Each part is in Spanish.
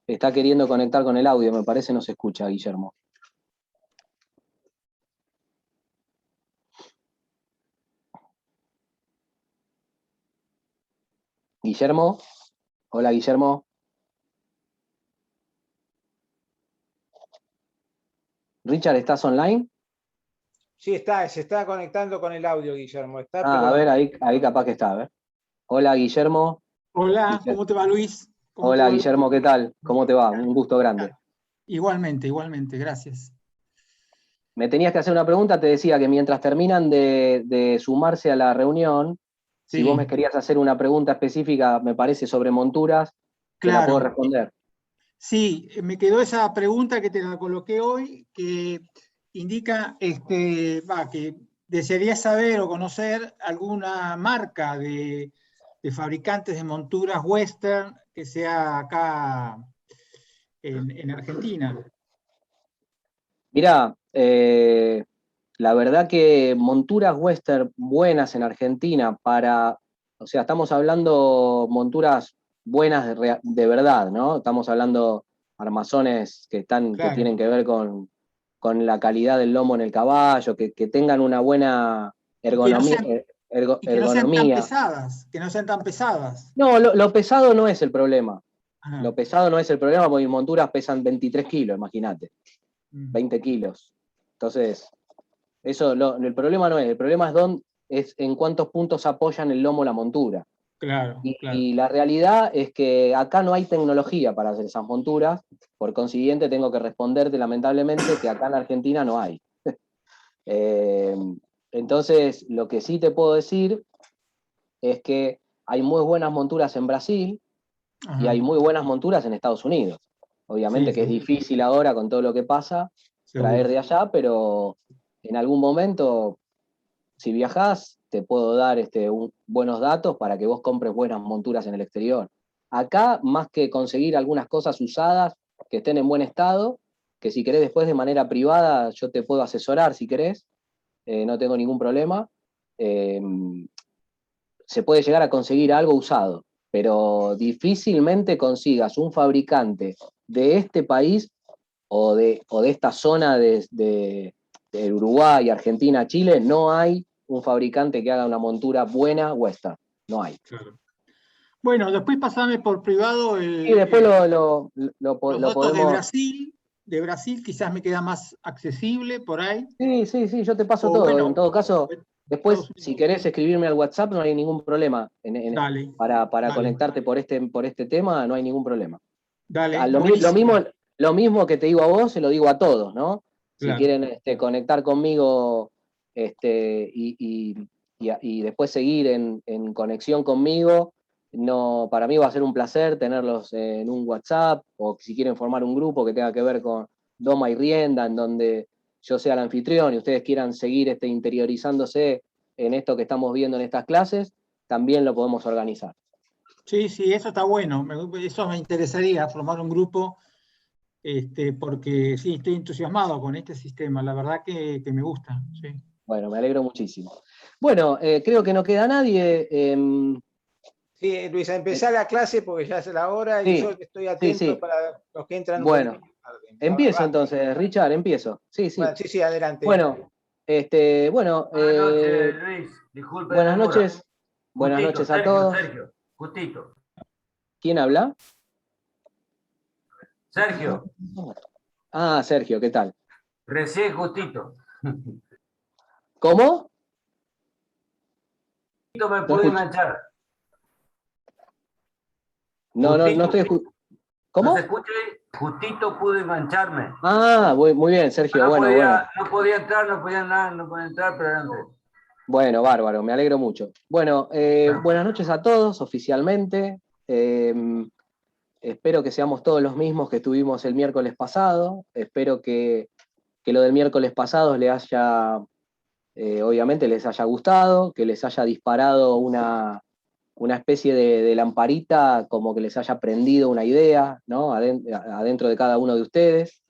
está queriendo conectar con el audio, me parece no se escucha, Guillermo. Guillermo, hola Guillermo. Richard, ¿estás online? Sí, se está conectando con el audio, Guillermo. A ver, ahí capaz que está, a ver. Hola Guillermo. Hola, ¿cómo te va, Luis? Hola Guillermo, ¿qué tal? ¿Cómo te va? Un gusto grande. Igualmente, gracias. Me tenías que hacer una pregunta, te decía que mientras terminan de sumarse a la reunión, sí. Si vos me querías hacer una pregunta específica, me parece, sobre monturas, te la puedo responder. Sí, me quedó esa pregunta que te la coloqué hoy, que indica que desearías saber o conocer alguna marca de fabricantes de monturas western que sea acá en Argentina. Mirá, la verdad que monturas western buenas en Argentina o sea, estamos hablando monturas buenas de verdad, ¿no? Estamos hablando armazones que tienen que ver con la calidad del lomo en el caballo, que tengan una buena ergonomía. Y que no sean tan pesadas, que no sean tan pesadas. No, lo pesado no es el problema. Ajá. Lo pesado no es el problema porque mis monturas pesan 23 kilos, imagínate. 20 kilos. Entonces, el problema no es, el problema es en cuántos puntos apoyan el lomo la montura. Claro, y la realidad es que acá no hay tecnología para hacer esas monturas, por consiguiente tengo que responderte lamentablemente que acá en Argentina no hay. Entonces, lo que sí te puedo decir es que hay muy buenas monturas en Brasil y hay muy buenas monturas en Estados Unidos. Obviamente que es difícil ahora con todo lo que pasa traer de allá, pero en algún momento, si viajás, te puedo dar buenos datos para que vos compres buenas monturas en el exterior. Acá, más que conseguir algunas cosas usadas que estén en buen estado, que si querés después de manera privada, yo te puedo asesorar si querés, no tengo ningún problema. Se puede llegar a conseguir algo usado, pero difícilmente consigas un fabricante de este país o de esta zona de Uruguay, Argentina, Chile, no hay un fabricante que haga una montura buena western. No hay. Claro. Bueno, después pasame por privado y después lo los datos podemos... de Brasil quizás me queda más accesible por ahí. Sí, yo te paso todo. Bueno, en todo caso, después, si querés escribirme al WhatsApp, no hay ningún problema. Dale, para conectarte por este tema, no hay ningún problema. Dale, Lo mismo que te digo a vos, se lo digo a todos, ¿no? Si claro. quieren conectar conmigo y después seguir en conexión conmigo, no, para mí va a ser un placer tenerlos en un WhatsApp, o si quieren formar un grupo que tenga que ver con Doma y Rienda, en donde yo sea el anfitrión y ustedes quieran seguir interiorizándose en esto que estamos viendo en estas clases, también lo podemos organizar. Sí, eso está bueno. Eso me interesaría, formar un grupo, porque sí, estoy entusiasmado con este sistema. La verdad que me gusta. Sí. Bueno, me alegro muchísimo. Bueno, creo que no queda nadie. Sí, Luis, a empezar la clase porque ya es la hora y yo estoy atento para los que entran un poquito más tarde. Empiezo entonces, Richard, empiezo. Sí. Bueno, sí, adelante. Bueno, buenas noches, Luis. Disculpe la demora. Buenas Justito, noches a Sergio, todos. Sergio, justito. ¿Quién habla? Sergio. Ah, Sergio, ¿qué tal? Recién justito. ¿Cómo? Justito me pude enganchar. No estoy escuchando. ¿Cómo? ¿No se escucha? Justito pude engancharme. Ah, muy bien, Sergio. No podía entrar, no podía entrar, pero antes. Bueno, bárbaro, me alegro mucho. Bueno, buenas noches a todos, oficialmente. Espero que seamos todos los mismos que estuvimos el miércoles pasado. Espero que lo del miércoles pasado obviamente les haya gustado, que les haya disparado una especie de lamparita, como que les haya prendido una idea, ¿no? Adentro de cada uno de ustedes.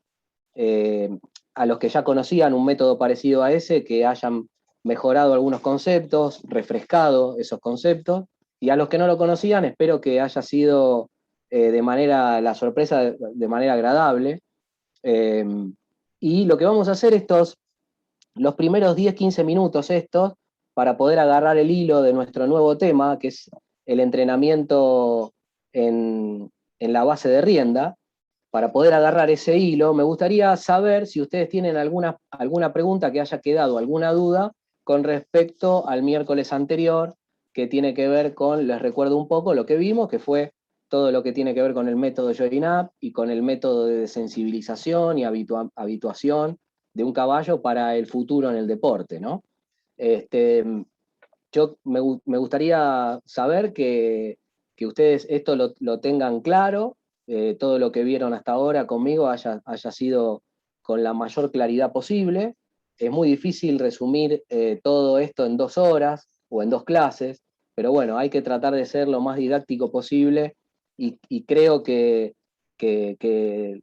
A los que ya conocían un método parecido a ese, que hayan mejorado algunos conceptos, refrescado esos conceptos, y a los que no lo conocían, espero que haya sido la sorpresa de manera agradable. Y lo que vamos a hacer los primeros 10-15 minutos para poder agarrar el hilo de nuestro nuevo tema, que es el entrenamiento en la base de rienda. Para poder agarrar ese hilo, me gustaría saber si ustedes tienen alguna pregunta que haya quedado, alguna duda con respecto al miércoles anterior, que tiene que ver con, les recuerdo un poco lo que vimos, que fue todo lo que tiene que ver con el método Join Up y con el método de desensibilización y habituación de un caballo para el futuro en el deporte, ¿no? Yo me gustaría saber que ustedes esto lo tengan claro, todo lo que vieron hasta ahora conmigo haya sido con la mayor claridad posible. Es muy difícil resumir todo esto en 2 horas o en 2 clases, pero bueno, hay que tratar de ser lo más didáctico posible y creo que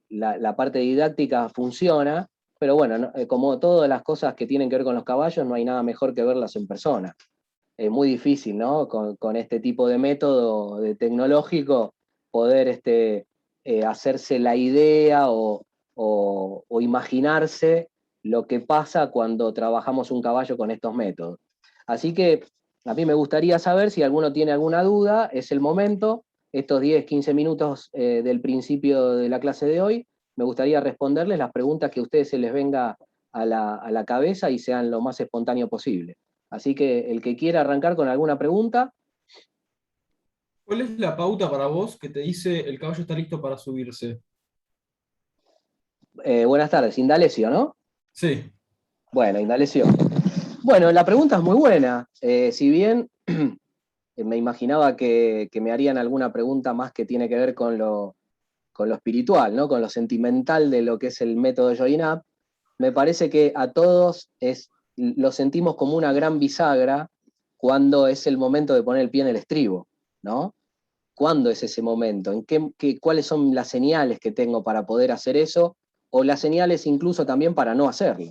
la parte didáctica funciona, pero bueno, como todas las cosas que tienen que ver con los caballos, no hay nada mejor que verlas en persona. Es muy difícil, ¿no? Con este tipo de método tecnológico, poder hacerse la idea o imaginarse lo que pasa cuando trabajamos un caballo con estos métodos. Así que a mí me gustaría saber si alguno tiene alguna duda, es el momento, estos 10-15 minutos del principio de la clase de hoy, me gustaría responderles las preguntas que a ustedes se les venga a la cabeza y sean lo más espontáneo posible. Así que el que quiera arrancar con alguna pregunta. ¿Cuál es la pauta para vos que te dice el caballo está listo para subirse? Buenas tardes, Indalecio, ¿no? Sí. Bueno, Indalecio. Bueno, la pregunta es muy buena. Si bien me imaginaba que me harían alguna pregunta más que tiene que ver con lo espiritual, ¿no? Con lo sentimental de lo que es el método Join Up, me parece que a todos lo sentimos como una gran bisagra cuando es el momento de poner el pie en el estribo, ¿no? ¿Cuándo es ese momento? ¿Cuáles son las señales que tengo para poder hacer eso? O las señales incluso también para no hacerlo.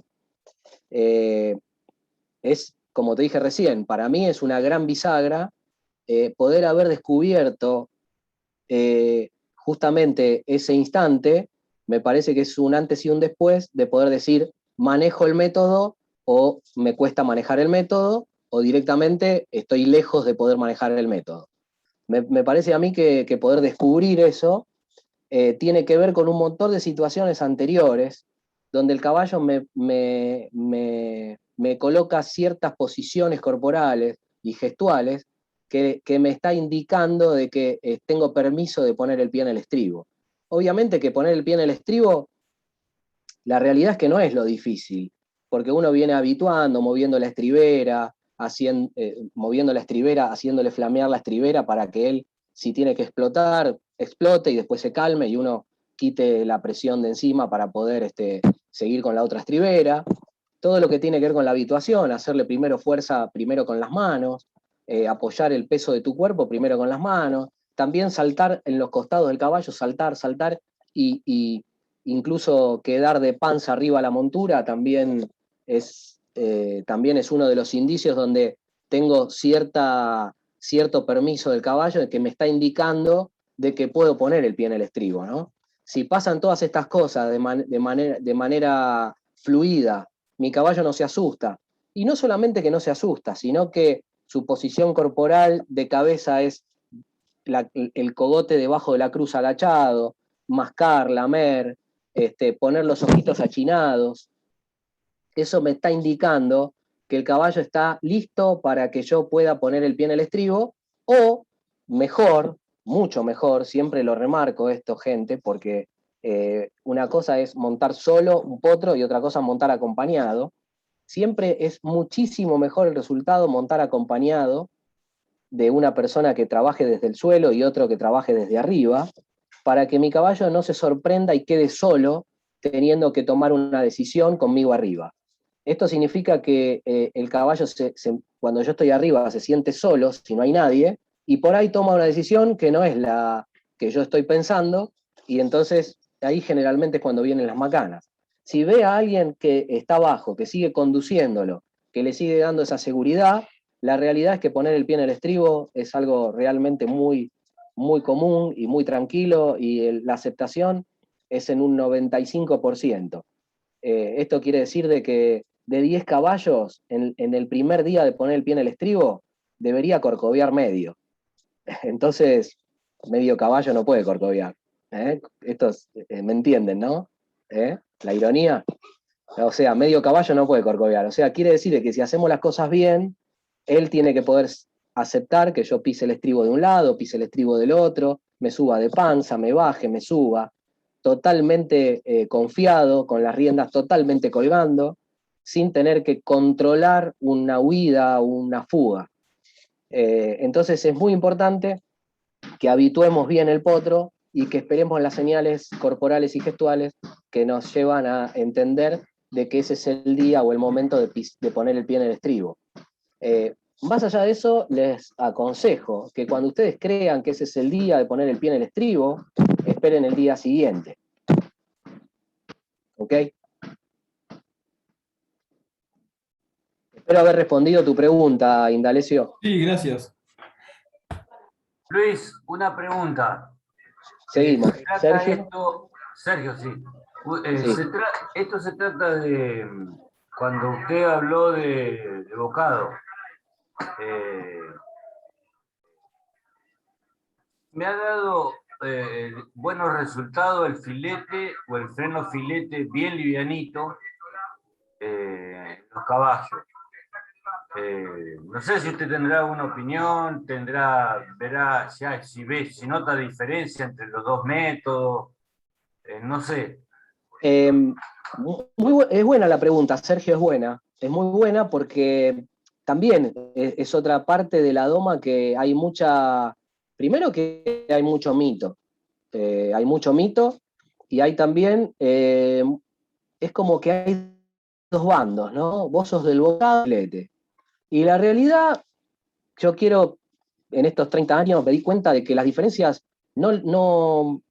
Es, como te dije recién, para mí es una gran bisagra poder haber descubierto justamente ese instante. Me parece que es un antes y un después de poder decir, manejo el método o me cuesta manejar el método, o directamente estoy lejos de poder manejar el método. Me parece a mí que poder descubrir eso tiene que ver con un montón de situaciones anteriores, donde el caballo me coloca ciertas posiciones corporales y gestuales que me está indicando de que tengo permiso de poner el pie en el estribo. Obviamente que poner el pie en el estribo, la realidad es que no es lo difícil, porque uno viene habituando, moviendo la estribera, haciéndole flamear la estribera para que él, si tiene que explotar, explote y después se calme y uno quite la presión de encima para poder seguir con la otra estribera. Todo lo que tiene que ver con la habituación, hacerle primero fuerza primero con las manos, apoyar el peso de tu cuerpo primero con las manos, también saltar en los costados del caballo, saltar y incluso quedar de panza arriba a la montura también es uno de los indicios donde tengo cierto permiso del caballo que me está indicando de que puedo poner el pie en el estribo, ¿no? Si pasan todas estas cosas de manera fluida, mi caballo no se asusta. Y no solamente que no se asusta, sino que su posición corporal de cabeza es el cogote debajo de la cruz agachado, mascar, lamer, poner los ojitos achinados. Eso me está indicando que el caballo está listo para que yo pueda poner el pie en el estribo, o mejor, mucho mejor, siempre lo remarco esto, gente, porque una cosa es montar solo un potro y otra cosa montar acompañado. Siempre es muchísimo mejor el resultado montar acompañado de una persona que trabaje desde el suelo y otro que trabaje desde arriba, para que mi caballo no se sorprenda y quede solo teniendo que tomar una decisión conmigo arriba. Esto significa que el caballo, cuando yo estoy arriba, se siente solo, si no hay nadie, y por ahí toma una decisión que no es la que yo estoy pensando, y entonces ahí generalmente es cuando vienen las macanas. Si ve a alguien que está abajo, que sigue conduciéndolo, que le sigue dando esa seguridad, la realidad es que poner el pie en el estribo es algo realmente muy, muy común y muy tranquilo, y la aceptación es en un 95%. Esto quiere decir de que de 10 caballos, en el primer día de poner el pie en el estribo, debería corcoviar medio. Entonces, medio caballo no puede corcoviar. Estos, ¿me entienden, no? La ironía. O sea, medio caballo no puede corcoviar. O sea, quiere decir que si hacemos las cosas bien, él tiene que poder aceptar que yo pise el estribo de un lado, pise el estribo del otro, me suba de panza, me baje, me suba, totalmente confiado, con las riendas totalmente colgando, sin tener que controlar una huida o una fuga. Entonces es muy importante que habituemos bien el potro y que esperemos las señales corporales y gestuales que nos llevan a entender de que ese es el día o el momento de poner el pie en el estribo. Más allá de eso, les aconsejo que cuando ustedes crean que ese es el día de poner el pie en el estribo, esperen el día siguiente. ¿Ok? Espero haber respondido tu pregunta, Indalecio. Sí, gracias. Luis, una pregunta. Seguimos. ¿Sergio? Sergio, sí. Sí. Esto se trata de cuando usted habló de bocado. Me ha dado buenos resultados el filete o el freno filete bien livianito los caballos. No sé si usted tendrá alguna opinión, verá ya si nota diferencia entre los dos métodos, no sé. Es buena la pregunta, Sergio, es muy buena porque también es otra parte de la doma que hay primero que hay mucho mito, y hay también, es como que hay dos bandos, ¿no? Vos sos del bocado y del filete. Y la realidad, yo quiero, en estos 30 años me di cuenta de que las diferencias no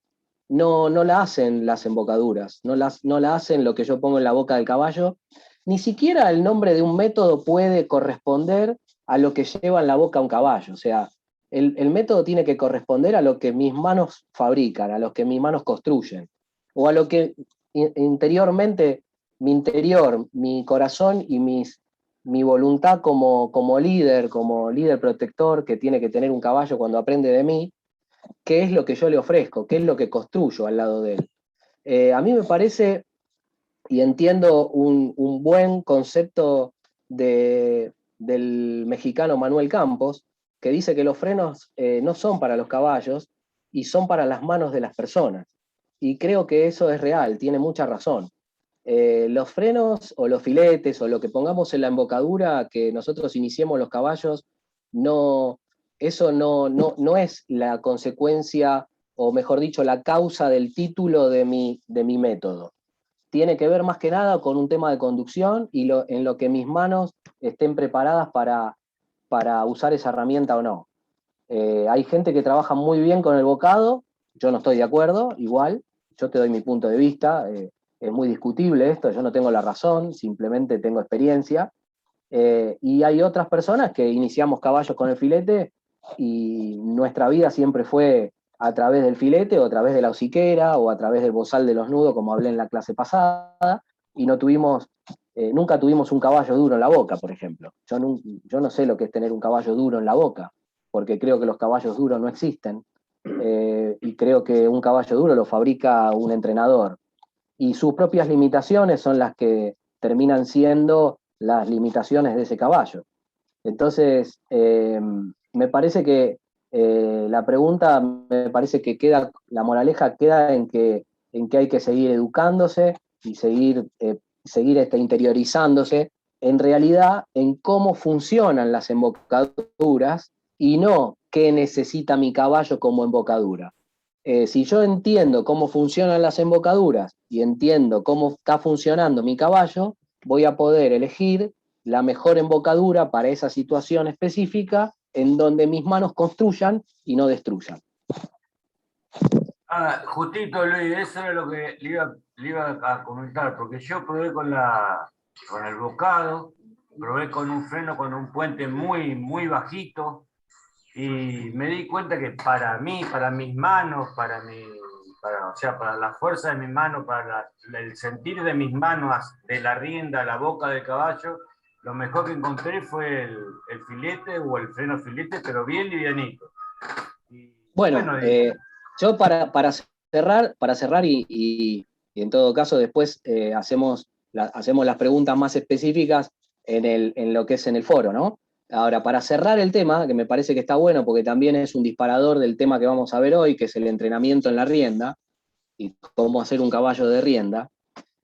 la hacen las embocaduras, no la hacen lo que yo pongo en la boca del caballo. Ni siquiera el nombre de un método puede corresponder a lo que lleva en la boca un caballo. O sea, el método tiene que corresponder a lo que mis manos fabrican, a lo que mis manos construyen, o a lo que interiormente, mi interior, mi corazón y mi voluntad como líder protector que tiene que tener un caballo cuando aprende de mí, qué es lo que yo le ofrezco, qué es lo que construyo al lado de él. A mí me parece, y entiendo un buen concepto del mexicano Manuel Campos, que dice que los frenos no son para los caballos y son para las manos de las personas. Y creo que eso es real, tiene mucha razón. Los frenos o los filetes o lo que pongamos en la embocadura que nosotros iniciemos los caballos, eso no es la consecuencia, o mejor dicho, la causa del título de mi método. Tiene que ver más que nada con un tema de conducción y en lo que mis manos estén preparadas para usar esa herramienta o no. Hay gente que trabaja muy bien con el bocado, yo no estoy de acuerdo, igual, yo te doy mi punto de vista, es muy discutible esto, yo no tengo la razón, simplemente tengo experiencia. Y hay otras personas que iniciamos caballos con el filete y nuestra vida siempre fue a través del filete o a través de la hociquera o a través del bozal de los nudos, como hablé en la clase pasada, y nunca tuvimos un caballo duro en la boca, por ejemplo. Yo no sé lo que es tener un caballo duro en la boca, porque creo que los caballos duros no existen, y creo que un caballo duro lo fabrica un entrenador. Y sus propias limitaciones son las que terminan siendo las limitaciones de ese caballo. Entonces, me parece que la pregunta, me parece que la moraleja queda en que hay que seguir educándose y seguir interiorizándose en realidad en cómo funcionan las embocaduras y no qué necesita mi caballo como embocadura. Si yo entiendo cómo funcionan las embocaduras y entiendo cómo está funcionando mi caballo, voy a poder elegir la mejor embocadura para esa situación específica en donde mis manos construyan y no destruyan. Justito, Luis, eso era lo que le iba a comentar, porque yo probé con el bocado, probé con un freno con un puente muy, muy bajito, y me di cuenta que para mí, para mis manos, o sea, para la fuerza de mis manos, para el sentir de mis manos, de la rienda a la boca del caballo, lo mejor que encontré fue el filete o el freno filete, pero bien livianito. Bueno, yo para cerrar y en todo caso después hacemos las preguntas más específicas en lo que es en el foro, ¿no? Ahora, para cerrar el tema, que me parece que está bueno porque también es un disparador del tema que vamos a ver hoy, que es el entrenamiento en la rienda y cómo hacer un caballo de rienda,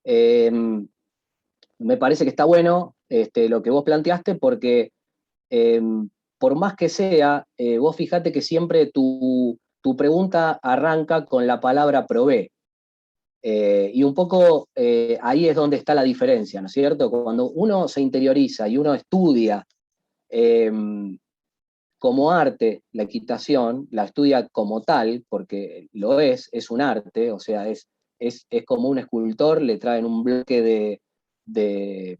me parece que está bueno lo que vos planteaste porque por más que sea, vos fijate que siempre tu pregunta arranca con la palabra probé. Y un poco ahí es donde está la diferencia, ¿no es cierto? Cuando uno se interioriza y uno estudia como arte la equitación, la estudia como tal, porque lo es un arte, o sea, es como un escultor, le traen un bloque de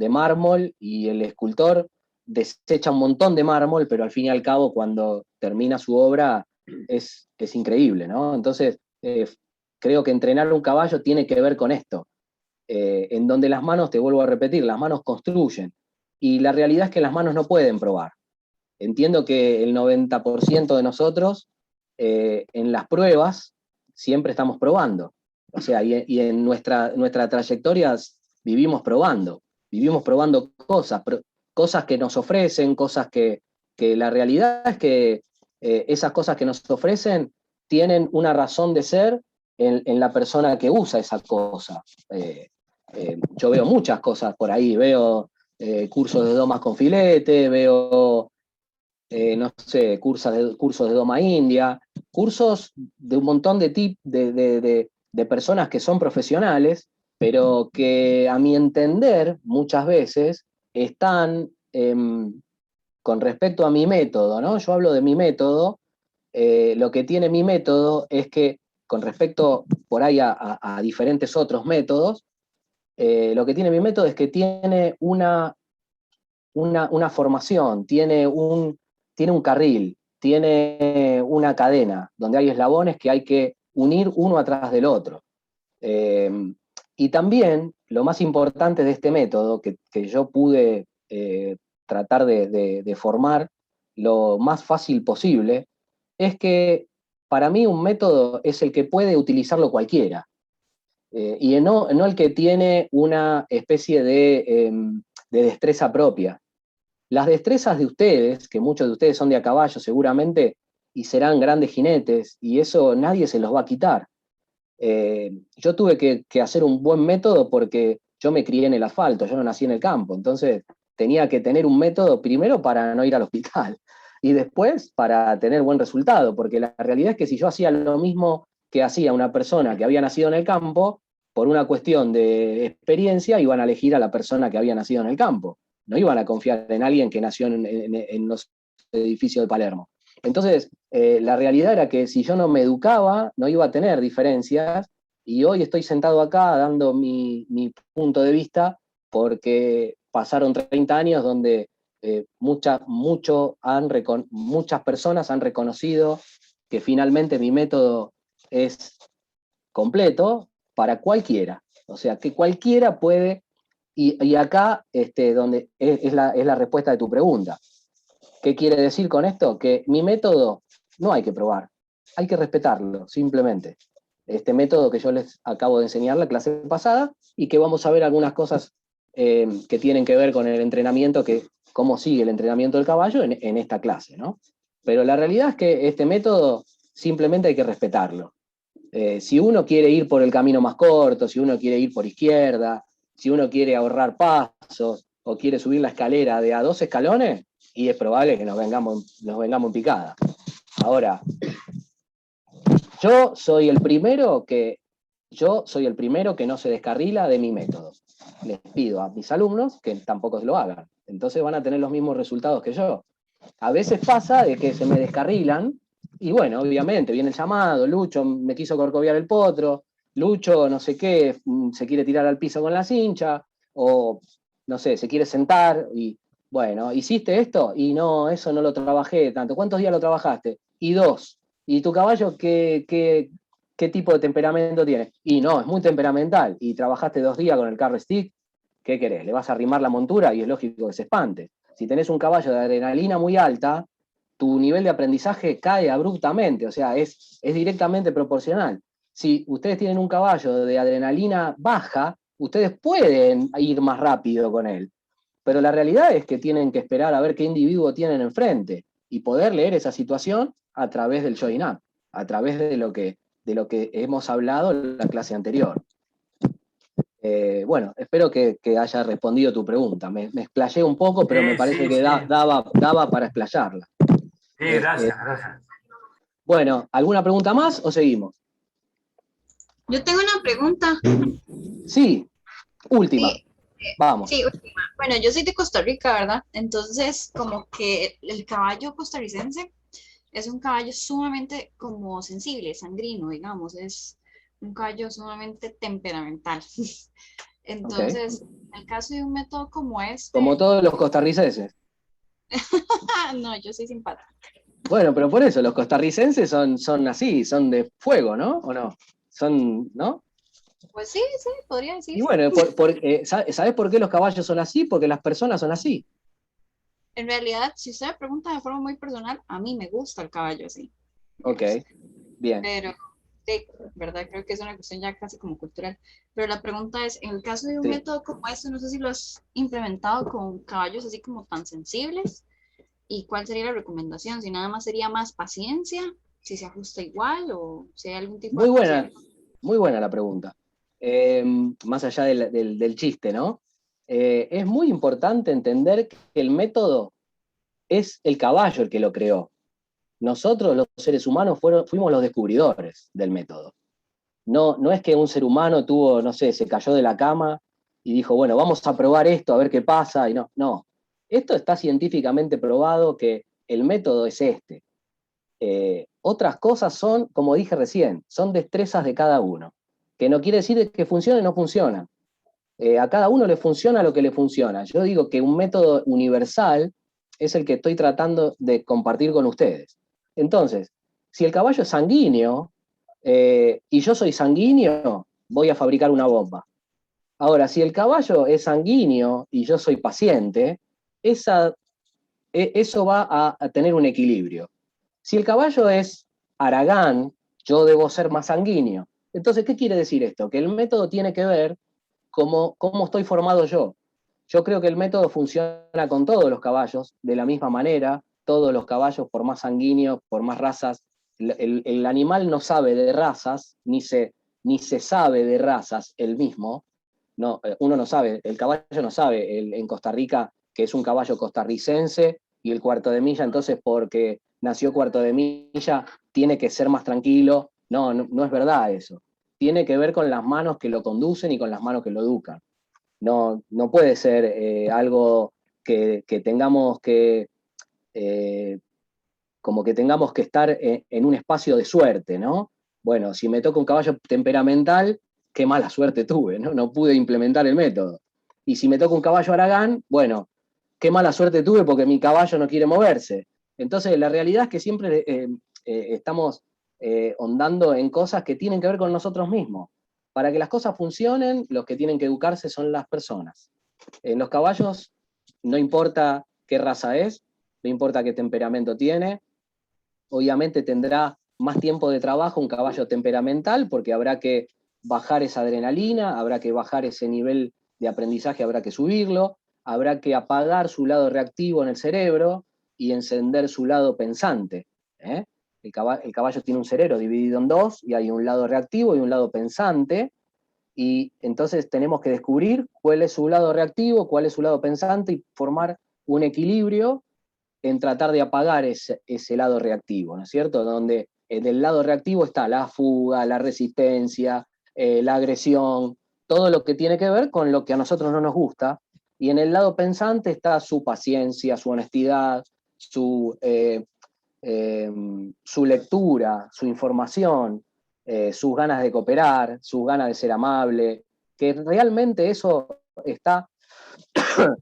mármol y el escultor desecha un montón de mármol, pero al fin y al cabo cuando termina su obra es increíble, ¿no? Entonces, creo que entrenar un caballo tiene que ver con esto, en donde las manos, te vuelvo a repetir, las manos construyen, y la realidad es que las manos no pueden probar. Entiendo que el 90% de nosotros en las pruebas siempre estamos probando, o sea, y en nuestra trayectoria vivimos probando cosas que nos ofrecen, cosas que la realidad es que esas cosas que nos ofrecen tienen una razón de ser en la persona que usa esa cosa. Yo veo muchas cosas por ahí, veo cursos de domas con filete, veo, no sé, cursos de doma india, cursos de un montón de personas que son profesionales, pero que a mi entender muchas veces están, con respecto a mi método, ¿no? Yo hablo de mi método, lo que tiene mi método es que con respecto por ahí a diferentes otros métodos, lo que tiene mi método es que tiene una formación, tiene un carril, tiene una cadena, donde hay eslabones que hay que unir uno atrás del otro. Y también, lo más importante de este método, que yo pude tratar de formar lo más fácil posible, es que para mí un método es el que puede utilizarlo cualquiera, y no el que tiene una especie de destreza propia. Las destrezas de ustedes, que muchos de ustedes son de a caballo seguramente, y serán grandes jinetes, y eso nadie se los va a quitar. Yo tuve que hacer un buen método porque yo me crié en el asfalto, yo no nací en el campo, entonces tenía que tener un método primero para no ir al hospital y después para tener buen resultado, porque la realidad es que si yo hacía lo mismo que hacía una persona que había nacido en el campo, por una cuestión de experiencia iban a elegir a la persona que había nacido en el campo, no iban a confiar en alguien que nació en los edificios de Palermo. Entonces, la realidad era que si yo no me educaba, no iba a tener diferencias, y hoy estoy sentado acá dando mi punto de vista porque pasaron 30 años donde muchas personas han reconocido que finalmente mi método es completo para cualquiera. O sea, que cualquiera puede, y acá donde es la respuesta de tu pregunta. ¿Qué quiere decir con esto? Que mi método no hay que probar, hay que respetarlo, simplemente. Este método que yo les acabo de enseñar la clase pasada, y que vamos a ver algunas cosas que tienen que ver con el entrenamiento, cómo sigue el entrenamiento del caballo en esta clase, ¿no? Pero la realidad es que este método simplemente hay que respetarlo. Si uno quiere ir por el camino más corto, si uno quiere ir por izquierda, si uno quiere ahorrar pasos o quiere subir la escalera de a 2 escalones, y es probable que nos vengamos en picada. Ahora, yo soy el primero que no se descarrila de mi método. Les pido a mis alumnos que tampoco lo hagan. Entonces van a tener los mismos resultados que yo. A veces pasa de que se me descarrilan, y bueno, obviamente viene el llamado, Lucho me quiso corcoviar el potro, Lucho no sé qué, se quiere tirar al piso con la cincha, o no sé, se quiere sentar, y Bueno, ¿hiciste esto? Y no, eso no lo trabajé tanto. ¿Cuántos días lo trabajaste? Y 2. ¿Y tu caballo qué tipo de temperamento tiene? Y no, es muy temperamental. ¿Y trabajaste 2 días con el carro stick? ¿Qué querés? ¿Le vas a arrimar la montura? Y es lógico que se espante. Si tenés un caballo de adrenalina muy alta, tu nivel de aprendizaje cae abruptamente, o sea, es directamente proporcional. Si ustedes tienen un caballo de adrenalina baja, ustedes pueden ir más rápido con él, pero la realidad es que tienen que esperar a ver qué individuo tienen enfrente y poder leer esa situación a través del showing up, a través de lo que hemos hablado en la clase anterior. Bueno, espero que haya respondido tu pregunta. Me explayé un poco, pero me parece que daba para explayarla. Sí, gracias. Bueno, ¿alguna pregunta más o seguimos? Yo tengo una pregunta. Sí, última. Sí, vamos. Sí, última. Bueno, yo soy de Costa Rica, ¿verdad? Entonces, como que el caballo costarricense es un caballo sumamente como sensible, sanguíneo, digamos, es un caballo sumamente temperamental. Entonces, en el caso de un método como este... Como todos los costarricenses. No, yo soy simpática. Bueno, pero por eso, los costarricenses son así, son de fuego, ¿no? ¿O no? ¿No? Pues sí, podría decir. Y bueno, ¿sabes por qué los caballos son así? Porque las personas son así. En realidad, si usted me pregunta de forma muy personal, a mí me gusta el caballo así. Ok, bien. Pero, sí, ¿verdad? Creo que es una cuestión ya casi como cultural. Pero la pregunta es, en el caso de un método como este, no sé si lo has implementado con caballos así como tan sensibles, ¿y cuál sería la recomendación? Si nada más sería más paciencia, si se ajusta igual o si hay algún tipo de consejo. Muy buena la pregunta. Más allá del chiste, ¿no? Es muy importante entender que el método es el caballo el que lo creó. Nosotros, los seres humanos, fuimos los descubridores del método. No es que un ser humano tuvo, no sé, se cayó de la cama y dijo, bueno, vamos a probar esto, a ver qué pasa. Y no. Esto está científicamente probado que el método es este. Otras cosas son, como dije recién, son destrezas de cada uno, que no quiere decir que funcione o no funciona. A cada uno le funciona lo que le funciona. Yo digo que un método universal es el que estoy tratando de compartir con ustedes. Entonces, si el caballo es sanguíneo y yo soy sanguíneo, voy a fabricar una bomba. Ahora, si el caballo es sanguíneo y yo soy paciente, eso va a tener un equilibrio. Si el caballo es Aragán, yo debo ser más sanguíneo. Entonces, ¿qué quiere decir esto? Que el método tiene que ver cómo estoy formado yo. Yo creo que el método funciona con todos los caballos de la misma manera. Todos los caballos, por más sanguíneos, por más razas, el animal no sabe de razas, ni se sabe de razas el mismo. No, uno no sabe, el caballo no sabe en Costa Rica que es un caballo costarricense y el cuarto de milla, entonces porque nació cuarto de milla tiene que ser más tranquilo. No es verdad eso. Tiene que ver con las manos que lo conducen y con las manos que lo educan. No puede ser algo que tengamos que, como que tengamos que estar en un espacio de suerte, ¿no? Bueno, si me toca un caballo temperamental, qué mala suerte tuve, ¿no? No pude implementar el método. Y si me toca un caballo Aragán, bueno, qué mala suerte tuve porque mi caballo no quiere moverse. Entonces, la realidad es que siempre estamos ondando en cosas que tienen que ver con nosotros mismos. Para que las cosas funcionen, los que tienen que educarse son las personas. En los caballos, no importa qué raza es, no importa qué temperamento tiene, obviamente tendrá más tiempo de trabajo un caballo temperamental porque habrá que bajar esa adrenalina, habrá que bajar ese nivel de aprendizaje, habrá que subirlo, habrá que apagar su lado reactivo en el cerebro y encender su lado pensante. El caballo tiene un cerebro dividido en dos y hay un lado reactivo y un lado pensante, y entonces tenemos que descubrir cuál es su lado reactivo, cuál es su lado pensante y formar un equilibrio en tratar de apagar ese lado reactivo, ¿no es cierto? Donde en el lado reactivo está la fuga, la resistencia, la agresión, todo lo que tiene que ver con lo que a nosotros no nos gusta, y en el lado pensante está su paciencia, su honestidad, su lectura, su información, sus ganas de cooperar, sus ganas de ser amable, que realmente eso está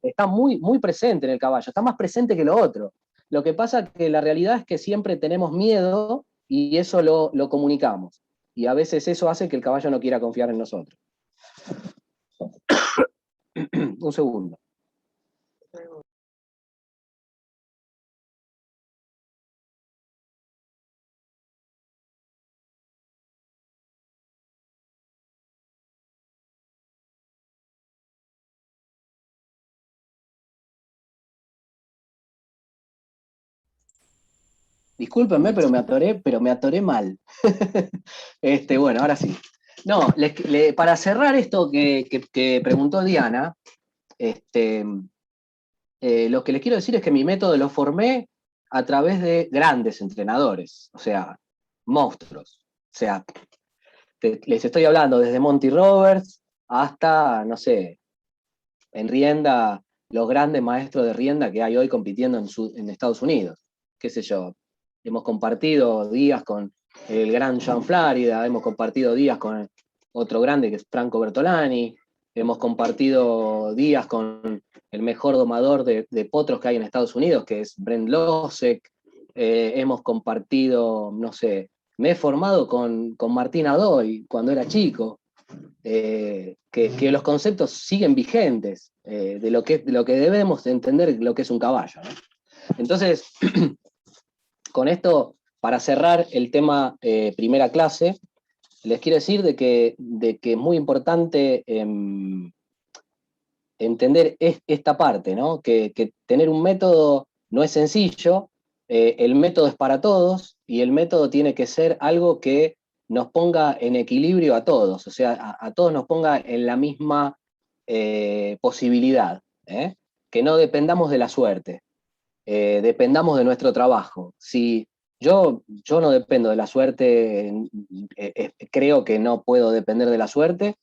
está muy, muy presente en el caballo, está más presente que lo otro. Lo que pasa es que la realidad es que siempre tenemos miedo y eso lo comunicamos. Y a veces eso hace que el caballo no quiera confiar en nosotros. Un segundo. Discúlpenme, pero me atoré mal. Bueno, ahora sí. No, para cerrar esto que preguntó Diana, lo que les quiero decir es que mi método lo formé a través de grandes entrenadores, o sea, monstruos. O sea, les estoy hablando desde Monty Roberts hasta, no sé, en rienda, los grandes maestros de rienda que hay hoy compitiendo en Estados Unidos. Qué sé yo, hemos compartido días con el gran John Florida, hemos compartido días con otro grande que es Franco Bertolani, hemos compartido días con el mejor domador de potros que hay en Estados Unidos, que es Brent Losek, hemos compartido, no sé, me he formado con Martín Adoy cuando era chico, que los conceptos siguen vigentes de lo que debemos entender lo que es un caballo, ¿no? Entonces, con esto, para cerrar el tema primera clase, les quiero decir de que es muy importante entender esta parte, ¿no? Que tener un método no es sencillo, el método es para todos y el método tiene que ser algo que nos ponga en equilibrio a todos, o sea, a todos nos ponga en la misma posibilidad, que no dependamos de la suerte, dependamos de nuestro trabajo. Si yo no dependo de la suerte, creo que no puedo depender de la suerte,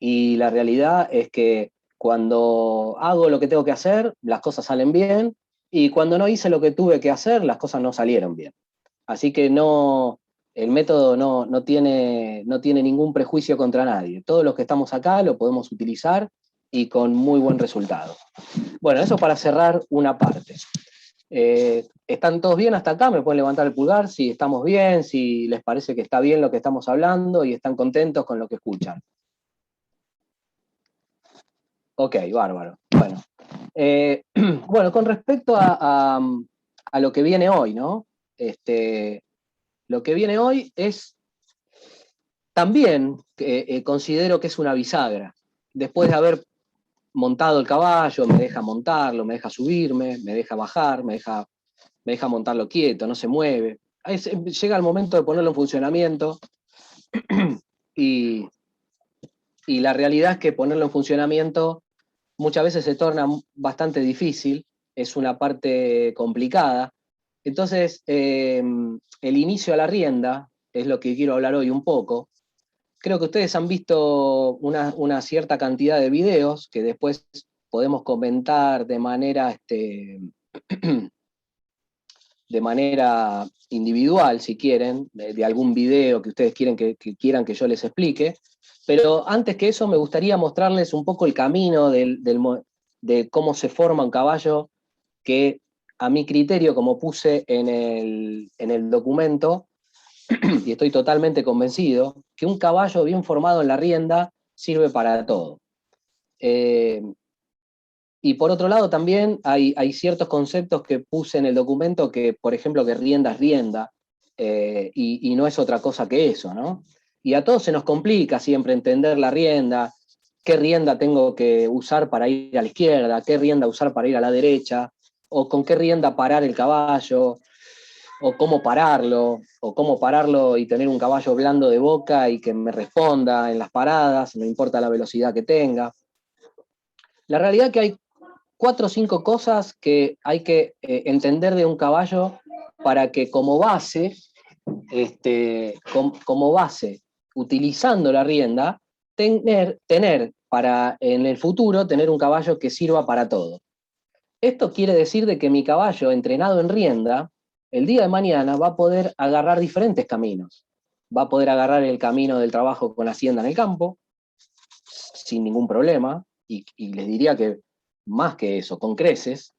y la realidad es que cuando hago lo que tengo que hacer, las cosas salen bien, y cuando no hice lo que tuve que hacer, las cosas no salieron bien. Así que el método no tiene ningún prejuicio contra nadie. Todos los que estamos acá lo podemos utilizar y con muy buen resultado. Bueno, eso para cerrar una parte. ¿Están todos bien hasta acá? ¿Me pueden levantar el pulgar si estamos bien, si les parece que está bien lo que estamos hablando y están contentos con lo que escuchan? Ok, bárbaro. Bueno, bueno, con respecto a lo que viene hoy, ¿no? Lo que viene hoy es también, considero que es una bisagra. Después de haber montado el caballo, me deja montarlo, me deja subirme, me deja bajar, me deja montarlo quieto, no se mueve. Llega el momento de ponerlo en funcionamiento y la realidad es que ponerlo en funcionamiento muchas veces se torna bastante difícil, es una parte complicada. Entonces, el inicio a la rienda es lo que quiero hablar hoy un poco. Creo que ustedes han visto una cierta cantidad de videos que después podemos comentar de manera individual, si quieren, de algún video que ustedes quieran que yo les explique. Pero antes que eso, me gustaría mostrarles un poco el camino de cómo se forma un caballo, que a mi criterio, como puse en el documento, y estoy totalmente convencido, que un caballo bien formado en la rienda sirve para todo. Y por otro lado también hay ciertos conceptos que puse en el documento que, por ejemplo, que rienda es rienda, y no es otra cosa que eso, ¿no? Y a todos se nos complica siempre entender la rienda, qué rienda tengo que usar para ir a la izquierda, qué rienda usar para ir a la derecha, o con qué rienda parar el caballo, o cómo pararlo y tener un caballo blando de boca y que me responda en las paradas, no importa la velocidad que tenga. La realidad es que hay 4 o 5 cosas que hay que entender de un caballo para que como base, utilizando la rienda, tener para en el futuro tener un caballo que sirva para todo. Esto quiere decir de que mi caballo entrenado en rienda, el día de mañana va a poder agarrar diferentes caminos. Va a poder agarrar el camino del trabajo con hacienda en el campo, sin ningún problema, y les diría que más que eso, con creces.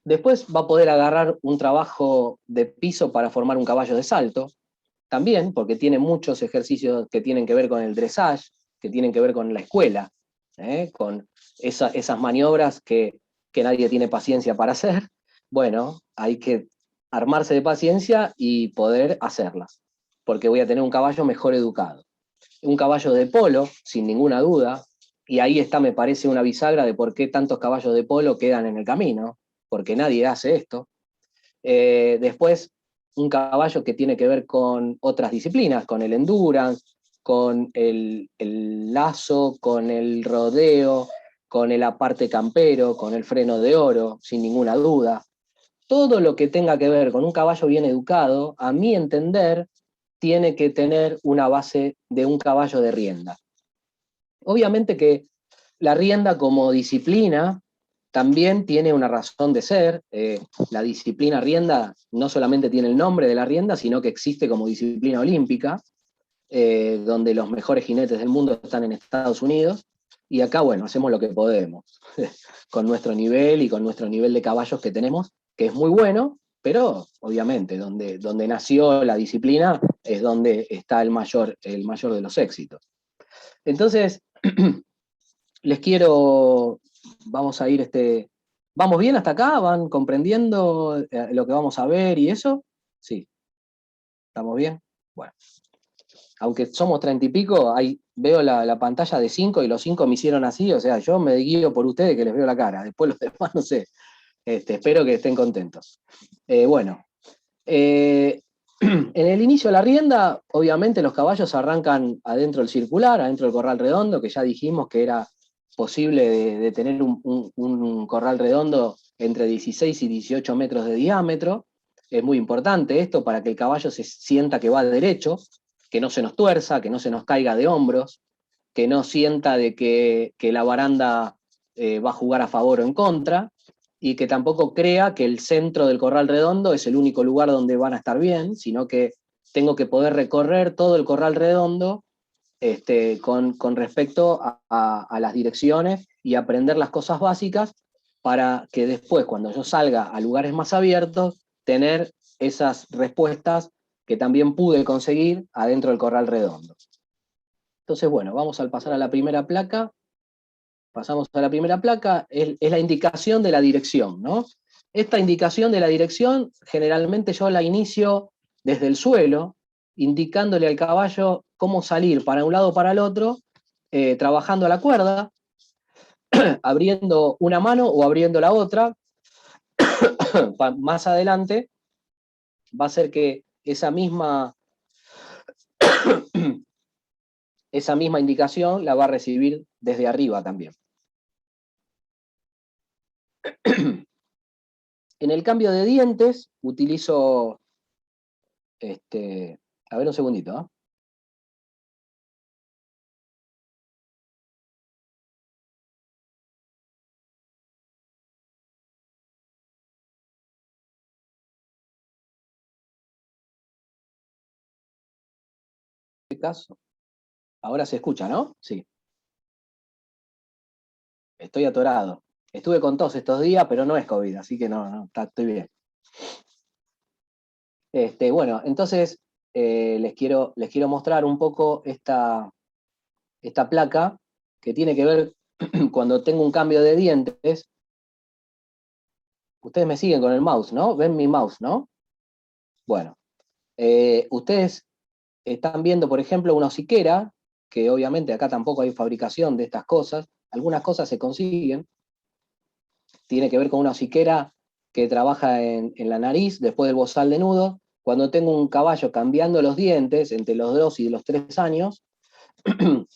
Después va a poder agarrar un trabajo de piso para formar un caballo de salto, también, porque tiene muchos ejercicios que tienen que ver con el dressage, que tienen que ver con la escuela, con esas maniobras que nadie tiene paciencia para hacer. Bueno, hay que armarse de paciencia y poder hacerlas, porque voy a tener un caballo mejor educado. Un caballo de polo, sin ninguna duda, y ahí está, me parece, una bisagra de por qué tantos caballos de polo quedan en el camino, porque nadie hace esto. Después, un caballo que tiene que ver con otras disciplinas, con el endurance, con el lazo, con el rodeo, con el aparte campero, con el freno de oro, sin ninguna duda. Todo lo que tenga que ver con un caballo bien educado, a mi entender, tiene que tener una base de un caballo de rienda. Obviamente que la rienda como disciplina también tiene una razón de ser. La disciplina rienda no solamente tiene el nombre de la rienda, sino que existe como disciplina olímpica, donde los mejores jinetes del mundo están en Estados Unidos, y acá, bueno, hacemos lo que podemos, con nuestro nivel y con nuestro nivel de caballos que tenemos, que es muy bueno, pero obviamente donde nació la disciplina es donde está el mayor de los éxitos. Entonces, les quiero, vamos a ir, ¿vamos bien hasta acá? ¿Van comprendiendo lo que vamos a ver y eso? Sí. ¿Estamos bien? Bueno. Aunque somos 30 y pico, veo la pantalla de 5 y los 5 me hicieron así, o sea, yo me guío por ustedes que les veo la cara, después los demás no sé. Espero que estén contentos. Bueno, en el inicio de la rienda, obviamente los caballos arrancan adentro del circular, adentro del corral redondo, que ya dijimos que era posible de tener un corral redondo entre 16 y 18 metros de diámetro. Es muy importante esto para que el caballo se sienta que va derecho, que no se nos tuerza, que no se nos caiga de hombros, que no sienta de que la baranda va a jugar a favor o en contra, y que tampoco crea que el centro del corral redondo es el único lugar donde van a estar bien, sino que tengo que poder recorrer todo el corral redondo con respecto a las direcciones y aprender las cosas básicas para que después, cuando yo salga a lugares más abiertos, tener esas respuestas que también pude conseguir adentro del corral redondo. Entonces, bueno, vamos a pasar a la primera placa. Pasamos a la primera placa, es la indicación de la dirección, ¿no? Esta indicación de la dirección, generalmente yo la inicio desde el suelo, indicándole al caballo cómo salir para un lado o para el otro, trabajando a la cuerda, abriendo una mano o abriendo la otra. Más adelante va a ser que esa misma indicación la va a recibir desde arriba también. En el cambio de dientes utilizo, a ver un segundito, ¿eh? Caso. Ahora se escucha, ¿no? Sí. Estoy atorado. Estuve con tos estos días, pero no es COVID, así que no, estoy bien. Bueno, entonces les quiero mostrar un poco esta placa que tiene que ver cuando tengo un cambio de dientes. Ustedes me siguen con el mouse, ¿no? Ven mi mouse, ¿no? Bueno, ustedes están viendo, por ejemplo, una hociquera, que obviamente acá tampoco hay fabricación de estas cosas, algunas cosas se consiguen. Tiene que ver con una hociquera que trabaja en la nariz, después del bozal de nudo. Cuando tengo un caballo cambiando los dientes entre los 2 y los 3 años,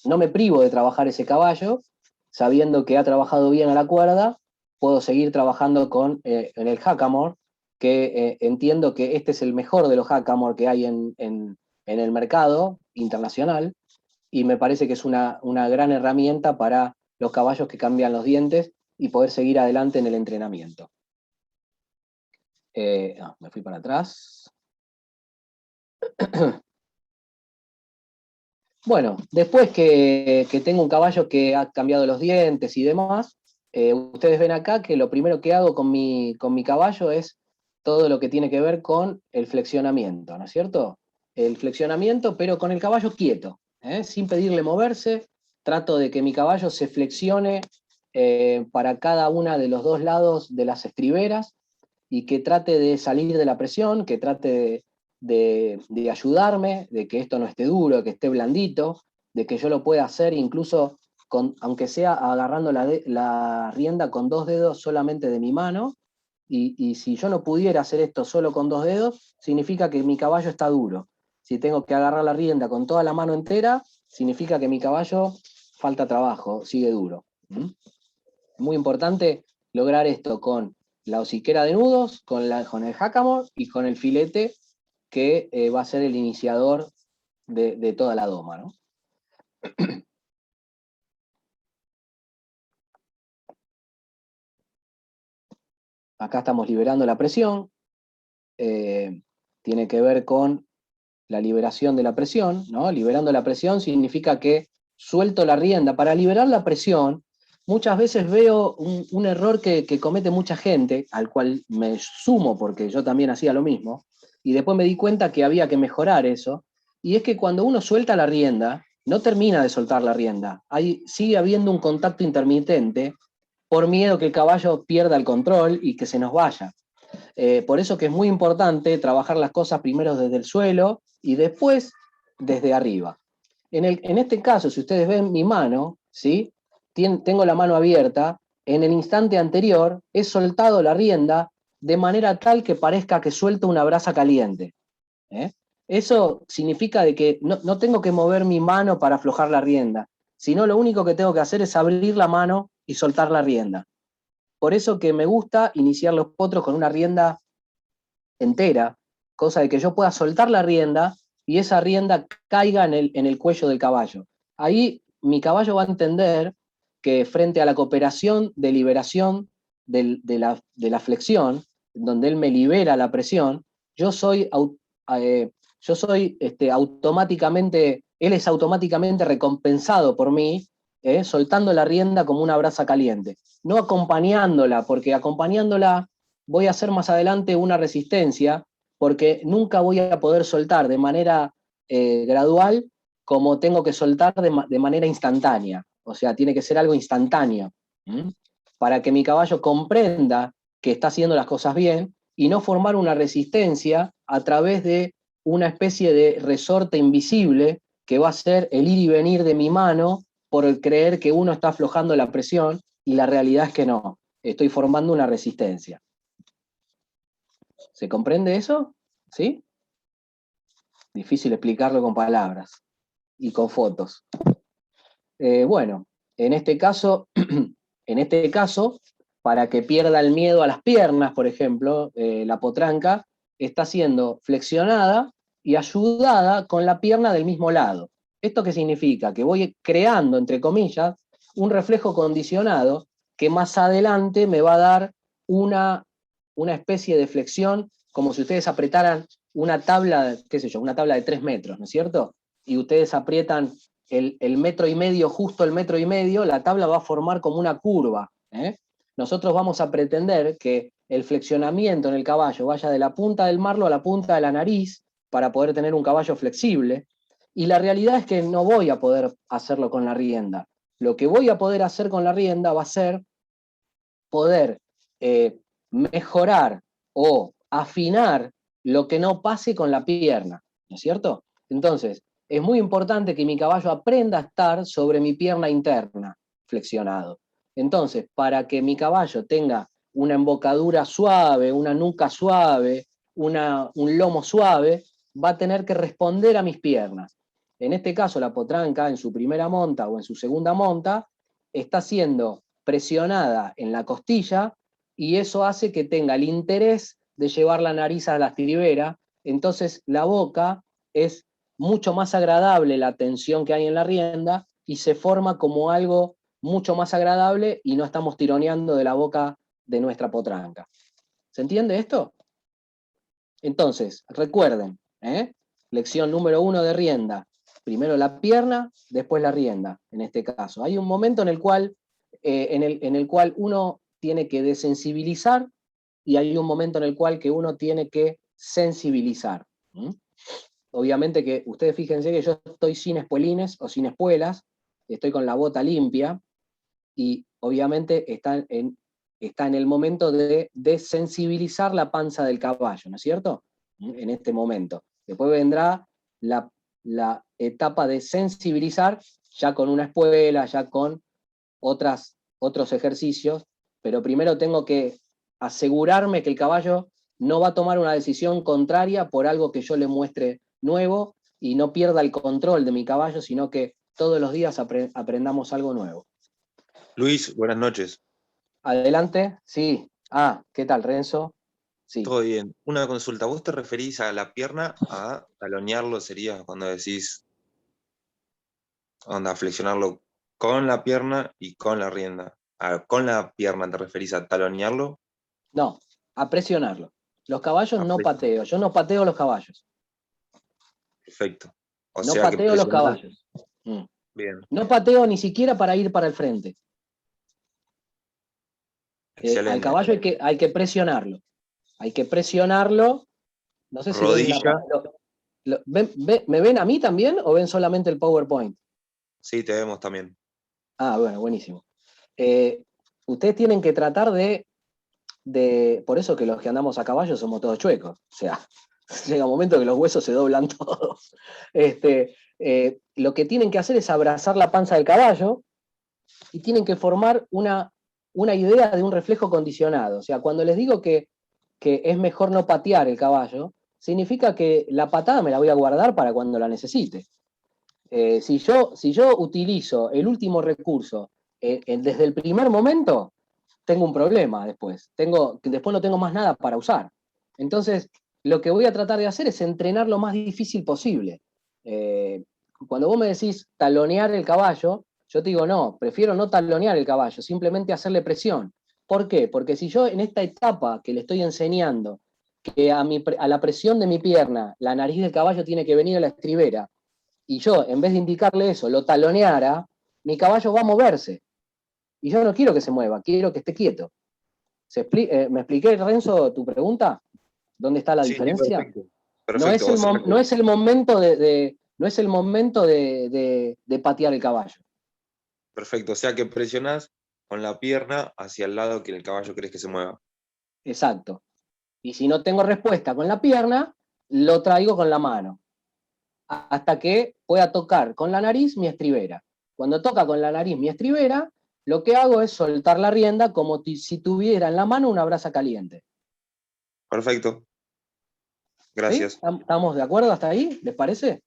no me privo de trabajar ese caballo, sabiendo que ha trabajado bien a la cuerda, puedo seguir trabajando en el hackamore, que entiendo que este es el mejor de los hackamore que hay en el mercado internacional, y me parece que es una gran herramienta para los caballos que cambian los dientes y poder seguir adelante en el entrenamiento. Me fui para atrás. Bueno, después que tengo un caballo que ha cambiado los dientes y demás, ustedes ven acá que lo primero que hago con mi caballo es todo lo que tiene que ver con el flexionamiento, ¿no es cierto? El flexionamiento, pero con el caballo quieto, sin pedirle moverse. Trato de que mi caballo se flexione para cada una de los dos lados de las estriberas y que trate de salir de la presión, que trate de ayudarme, de que esto no esté duro, que esté blandito, de que yo lo pueda hacer incluso aunque sea agarrando la rienda con 2 dedos solamente de mi mano, y si yo no pudiera hacer esto solo con 2 dedos, significa que mi caballo está duro. Si tengo que agarrar la rienda con toda la mano entera, significa que mi caballo falta trabajo, sigue duro. Muy importante lograr esto con la hociquera de nudos, con el jácamo y con el filete, que va a ser el iniciador de toda la doma, ¿no? Acá estamos liberando la presión, tiene que ver con la liberación de la presión, ¿no? Liberando la presión significa que suelto la rienda. Para liberar la presión, muchas veces veo un error que comete mucha gente, al cual me sumo porque yo también hacía lo mismo, y después me di cuenta que había que mejorar eso, y es que cuando uno suelta la rienda, no termina de soltar la rienda, sigue habiendo un contacto intermitente por miedo que el caballo pierda el control y que se nos vaya. Por eso que es muy importante trabajar las cosas primero desde el suelo y después desde arriba. En este caso, si ustedes ven mi mano, ¿sí? Tengo la mano abierta, en el instante anterior he soltado la rienda de manera tal que parezca que suelto una brasa caliente. Eso significa de que no tengo que mover mi mano para aflojar la rienda, sino lo único que tengo que hacer es abrir la mano y soltar la rienda. Por eso que me gusta iniciar los potros con una rienda entera, cosa de que yo pueda soltar la rienda y esa rienda caiga en el cuello del caballo. Ahí mi caballo va a entender que frente a la cooperación de liberación de la flexión, donde él me libera la presión, yo soy automáticamente, él es automáticamente recompensado por mí, soltando la rienda como una brasa caliente, no acompañándola, porque acompañándola voy a hacer más adelante una resistencia, porque nunca voy a poder soltar de manera gradual como tengo que soltar de manera instantánea. O sea, tiene que ser algo instantáneo, para que mi caballo comprenda que está haciendo las cosas bien y no formar una resistencia a través de una especie de resorte invisible que va a ser el ir y venir de mi mano por el creer que uno está aflojando la presión, y la realidad es que no, estoy formando una resistencia. ¿Se comprende eso? ¿Sí? Difícil explicarlo con palabras y con fotos. Bueno, en este caso, para que pierda el miedo a las piernas, por ejemplo, la potranca está siendo flexionada y ayudada con la pierna del mismo lado. ¿Esto qué significa? Que voy creando, entre comillas, un reflejo condicionado que más adelante me va a dar una especie de flexión, como si ustedes apretaran una tabla, qué sé yo, una tabla de 3 metros, ¿no es cierto? Y ustedes aprietan el metro y medio, justo el metro y medio, la tabla va a formar como una curva. Nosotros vamos a pretender que el flexionamiento en el caballo vaya de la punta del marlo a la punta de la nariz para poder tener un caballo flexible, y la realidad es que no voy a poder hacerlo con la rienda. Lo que voy a poder hacer con la rienda va a ser poder mejorar o afinar lo que no pase con la pierna, ¿no es cierto? Entonces, es muy importante que mi caballo aprenda a estar sobre mi pierna interna, flexionado. Entonces, para que mi caballo tenga una embocadura suave, una nuca suave, un lomo suave, va a tener que responder a mis piernas. En este caso, la potranca, en su primera monta o en su segunda monta, está siendo presionada en la costilla, y eso hace que tenga el interés de llevar la nariz a la estribera. Entonces la boca es mucho más agradable, la tensión que hay en la rienda, y se forma como algo mucho más agradable y no estamos tironeando de la boca de nuestra potranca. ¿Se entiende esto? Entonces, recuerden, lección número 1 de rienda. Primero la pierna, después la rienda, en este caso. Hay un momento en el cual en el cual uno tiene que desensibilizar y hay un momento en el cual que uno tiene que sensibilizar. Obviamente que ustedes fíjense que yo estoy sin espuelines o sin espuelas, estoy con la bota limpia, y obviamente está en el momento de desensibilizar la panza del caballo, ¿no es cierto? En este momento. Después vendrá la etapa de sensibilizar, ya con una espuela, ya con otros ejercicios, pero primero tengo que asegurarme que el caballo no va a tomar una decisión contraria por algo que yo le muestre nuevo y no pierda el control de mi caballo, sino que todos los días aprendamos algo nuevo. Luis, buenas noches. Adelante, sí. ¿Qué tal, Renzo? Sí. Todo bien. Una consulta. ¿Vos te referís a la pierna, a talonearlo sería cuando decís, onda, flexionarlo con la pierna y con la rienda? ¿Con la pierna te referís a talonearlo? No, a presionarlo. Los caballos no pateo, yo no pateo los caballos. Perfecto. No pateo los caballos. Bien. No pateo ni siquiera para ir para el frente. Al caballo hay que presionarlo. Hay que presionarlo. No sé si rodilla. ¿Me ven a mí también o ven solamente el PowerPoint? Sí, te vemos también. Bueno, buenísimo. Ustedes tienen que tratar de... Por eso que los que andamos a caballo somos todos chuecos. O sea, llega un momento que los huesos se doblan todos. Lo que tienen que hacer es abrazar la panza del caballo y tienen que formar una idea de un reflejo condicionado. O sea, cuando les digo que es mejor no patear el caballo, significa que la patada me la voy a guardar para cuando la necesite. Si yo utilizo el último recurso desde el primer momento, tengo un problema después. Después no tengo más nada para usar. Entonces, lo que voy a tratar de hacer es entrenar lo más difícil posible. Cuando vos me decís talonear el caballo, yo te digo, no, prefiero no talonear el caballo, simplemente hacerle presión. ¿Por qué? Porque si yo en esta etapa que le estoy enseñando, que a la presión de mi pierna, la nariz del caballo tiene que venir a la estribera, y yo, en vez de indicarle eso, lo taloneara, mi caballo va a moverse. Y yo no quiero que se mueva, quiero que esté quieto. ¿Me expliqué, Renzo, tu pregunta? ¿Dónde está la diferencia? Perfecto. Perfecto. No es el momento de patear el caballo. Perfecto, o sea que presionás con la pierna hacia el lado que el caballo querés que se mueva. Exacto. Y si no tengo respuesta con la pierna, lo traigo con la mano. Hasta que pueda tocar con la nariz mi estribera. Cuando toca con la nariz mi estribera, lo que hago es soltar la rienda como si tuviera en la mano una brasa caliente. Perfecto. Gracias. ¿Sí? ¿Estamos de acuerdo hasta ahí? ¿Les parece?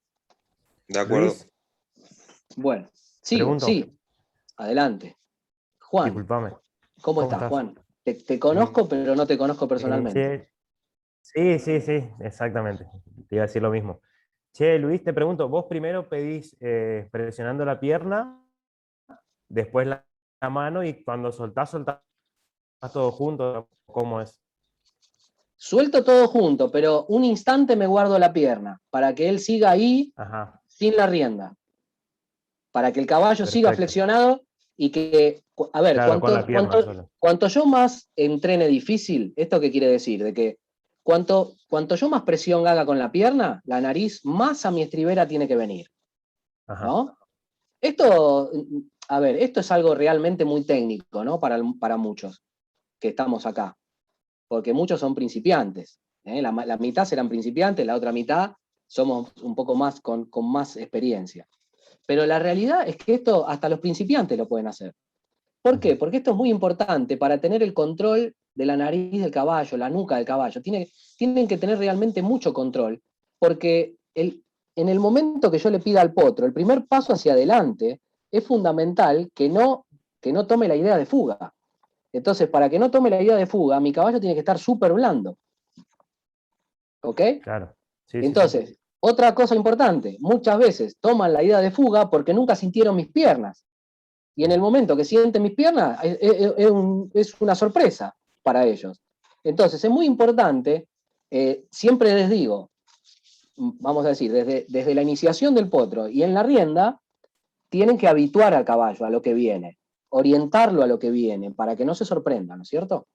De acuerdo. Luis, bueno, sigo, pregunto. sí. Adelante. Juan. Disculpame. ¿Cómo estás, Juan? Te conozco, pero no te conozco personalmente. Sí, exactamente. Te iba a decir lo mismo. Che, Luis, te pregunto, vos primero pedís presionando la pierna, después la mano, y cuando soltás todo junto, ¿cómo es? Suelto todo junto, pero un instante me guardo la pierna, para que él siga ahí. Ajá. Sin la rienda. Para que el caballo siga flexionado y que, a ver, claro, cuanto yo más entrene difícil, ¿esto qué quiere decir? De que cuanto yo más presión haga con la pierna, la nariz más a mi estribera tiene que venir. Ajá. ¿No? Esto es algo realmente muy técnico, ¿no? Para muchos que estamos acá. Porque muchos son principiantes. La mitad serán principiantes, la otra mitad somos un poco más con más experiencia. Pero la realidad es que esto hasta los principiantes lo pueden hacer. ¿Por qué? Porque esto es muy importante para tener el control de la nariz del caballo, la nuca del caballo. Tienen que tener realmente mucho control, porque en el momento que yo le pida al potro el primer paso hacia adelante, es fundamental que no tome la idea de fuga. Entonces, para que no tome la idea de fuga, mi caballo tiene que estar súper blando. ¿Ok? Claro. Sí, entonces, sí. Otra cosa importante, muchas veces toman la idea de fuga porque nunca sintieron mis piernas. Y en el momento que sienten mis piernas, es una sorpresa para ellos. Entonces, es muy importante, siempre les digo, vamos a decir, desde la iniciación del potro y en la rienda, tienen que habituar al caballo a lo que viene. orientarlo a lo que viene, para que no se sorprenda, ¿no es cierto?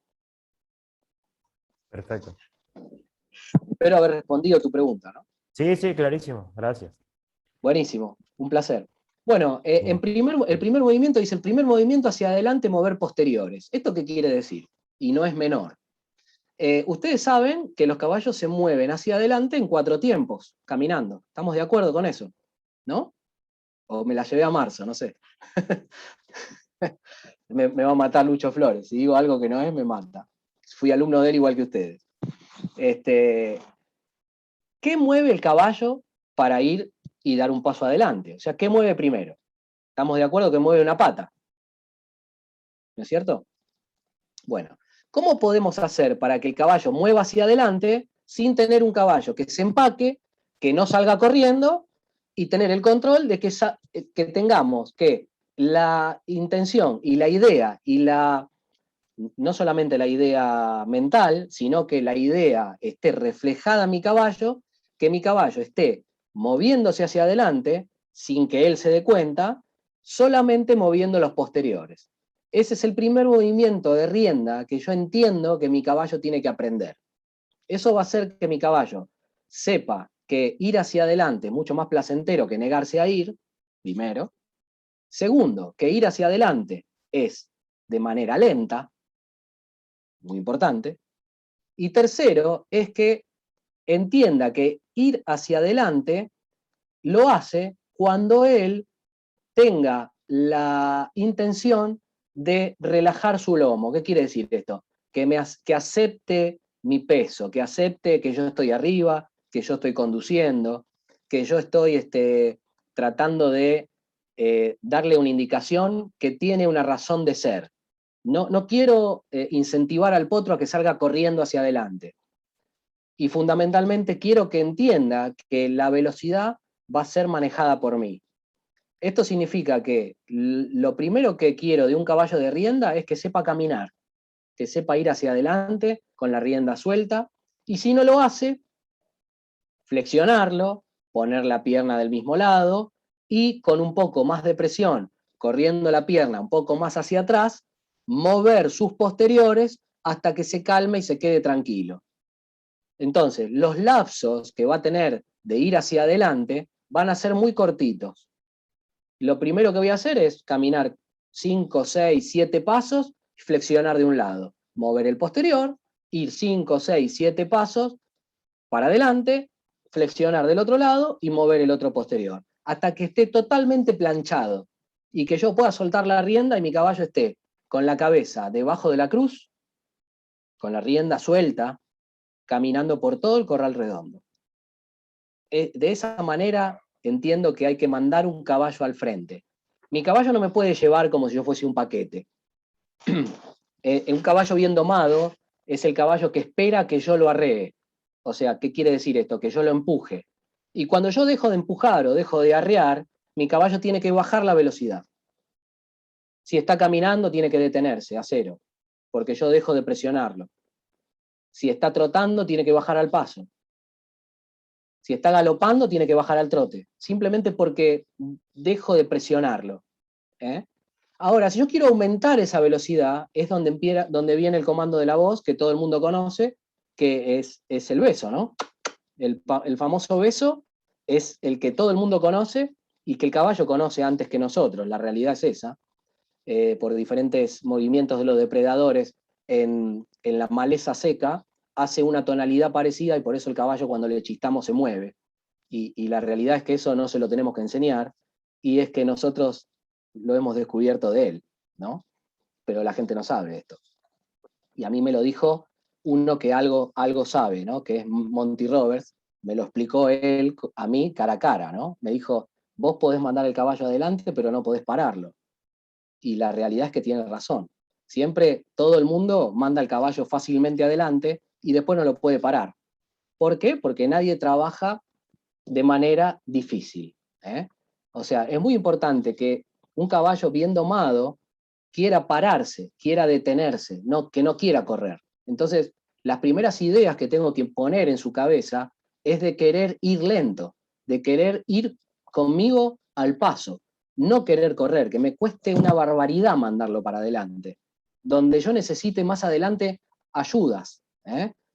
Perfecto. Espero haber respondido a tu pregunta, ¿no? Sí, sí, clarísimo, gracias. Buenísimo, un placer. Bueno, el primer movimiento dice, el primer movimiento hacia adelante, mover posteriores. ¿Esto qué quiere decir? Y no es menor. Ustedes saben que los caballos se mueven hacia adelante en 4 tiempos, caminando. ¿Estamos de acuerdo con eso? ¿No? O me la llevé a marzo, no sé. me va a matar Lucho Flores. Si digo algo que no es, me mata. Fui alumno de él igual que ustedes. ¿Qué mueve el caballo para ir y dar un paso adelante? O sea, ¿qué mueve primero? ¿Estamos de acuerdo que mueve una pata? ¿No es cierto? Bueno, ¿cómo podemos hacer para que el caballo mueva hacia adelante sin tener un caballo que se empaque, que no salga corriendo y tener el control de que tengamos que la intención y la idea y no solamente la idea mental, sino que la idea esté reflejada en mi caballo, que mi caballo esté moviéndose hacia adelante sin que él se dé cuenta, solamente moviendo los posteriores? Ese es el primer movimiento de rienda que yo entiendo que mi caballo tiene que aprender. Eso va a hacer que mi caballo sepa que ir hacia adelante es mucho más placentero que negarse a ir, primero. Segundo, que ir hacia adelante es de manera lenta, muy importante. Y tercero, es que entienda que ir hacia adelante lo hace cuando él tenga la intención de relajar su lomo. ¿Qué quiere decir esto? Que acepte mi peso, que acepte que yo estoy arriba, que yo estoy conduciendo, que yo estoy tratando de darle una indicación que tiene una razón de ser. No quiero incentivar al potro a que salga corriendo hacia adelante. Y fundamentalmente quiero que entienda que la velocidad va a ser manejada por mí. Esto significa que lo primero que quiero de un caballo de rienda es que sepa caminar, que sepa ir hacia adelante con la rienda suelta, y si no lo hace, flexionarlo, poner la pierna del mismo lado, y con un poco más de presión, corriendo la pierna un poco más hacia atrás, mover sus posteriores hasta que se calme y se quede tranquilo. Entonces, los lapsos que va a tener de ir hacia adelante van a ser muy cortitos. Lo primero que voy a hacer es caminar 5, 6, 7 pasos y flexionar de un lado. Mover el posterior, ir 5, 6, 7 pasos para adelante, flexionar del otro lado y mover el otro posterior. Hasta que esté totalmente planchado y que yo pueda soltar la rienda y mi caballo esté con la cabeza debajo de la cruz, con la rienda suelta, caminando por todo el corral redondo. De esa manera entiendo que hay que mandar un caballo al frente. Mi caballo no me puede llevar como si yo fuese un paquete. Un caballo bien domado es el caballo que espera que yo lo arree. O sea, ¿qué quiere decir esto? Que yo lo empuje. Y cuando yo dejo de empujar o dejo de arrear, mi caballo tiene que bajar la velocidad. Si está caminando, tiene que detenerse a 0, porque yo dejo de presionarlo. Si está trotando, tiene que bajar al paso. Si está galopando, tiene que bajar al trote, simplemente porque dejo de presionarlo. Ahora, si yo quiero aumentar esa velocidad, es donde viene el comando de la voz, que todo el mundo conoce, que es el beso, ¿no? El famoso beso es el que todo el mundo conoce y que el caballo conoce antes que nosotros. La realidad es esa, por diferentes movimientos de los depredadores en la maleza seca, hace una tonalidad parecida y por eso el caballo cuando le chistamos se mueve. Y la realidad es que eso no se lo tenemos que enseñar, y es que nosotros lo hemos descubierto de él, ¿no? Pero la gente no sabe esto. Y a mí me lo dijo uno que algo sabe, ¿no? Que es Monty Roberts, me lo explicó él a mí cara a cara, ¿no? Me dijo, vos podés mandar el caballo adelante, pero no podés pararlo. Y la realidad es que tiene razón. Siempre todo el mundo manda el caballo fácilmente adelante y después no lo puede parar. ¿Por qué? Porque nadie trabaja de manera difícil. O sea, es muy importante que un caballo bien domado quiera pararse, quiera detenerse, que no quiera correr. Entonces, las primeras ideas que tengo que poner en su cabeza es de querer ir lento, de querer ir conmigo al paso, no querer correr, que me cueste una barbaridad mandarlo para adelante, donde yo necesite más adelante ayudas,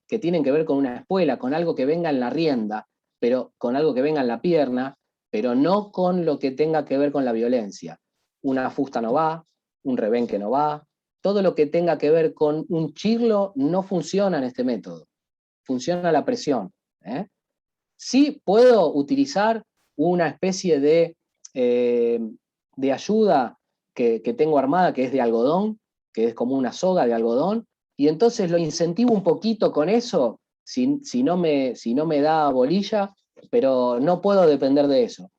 que tienen que ver con una espuela, con algo que venga en la rienda, pero con algo que venga en la pierna, pero no con lo que tenga que ver con la violencia. Una fusta no va, un rebenque no va, todo lo que tenga que ver con un chirlo no funciona en este método, funciona la presión. Sí puedo utilizar una especie de ayuda que tengo armada, que es de algodón, que es como una soga de algodón, y entonces lo incentivo un poquito con eso, si no me da bolilla, pero no puedo depender de eso.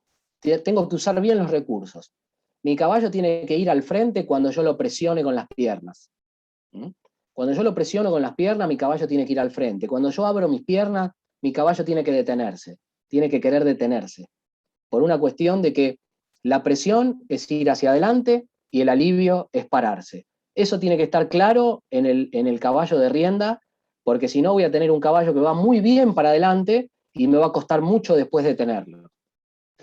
Tengo que usar bien los recursos. Mi caballo tiene que ir al frente cuando yo lo presione con las piernas. Cuando yo lo presiono con las piernas, mi caballo tiene que ir al frente. Cuando yo abro mis piernas, mi caballo tiene que detenerse, tiene que querer detenerse, por una cuestión de que la presión es ir hacia adelante y el alivio es pararse. Eso tiene que estar claro en el caballo de rienda, porque si no voy a tener un caballo que va muy bien para adelante y me va a costar mucho después detenerlo.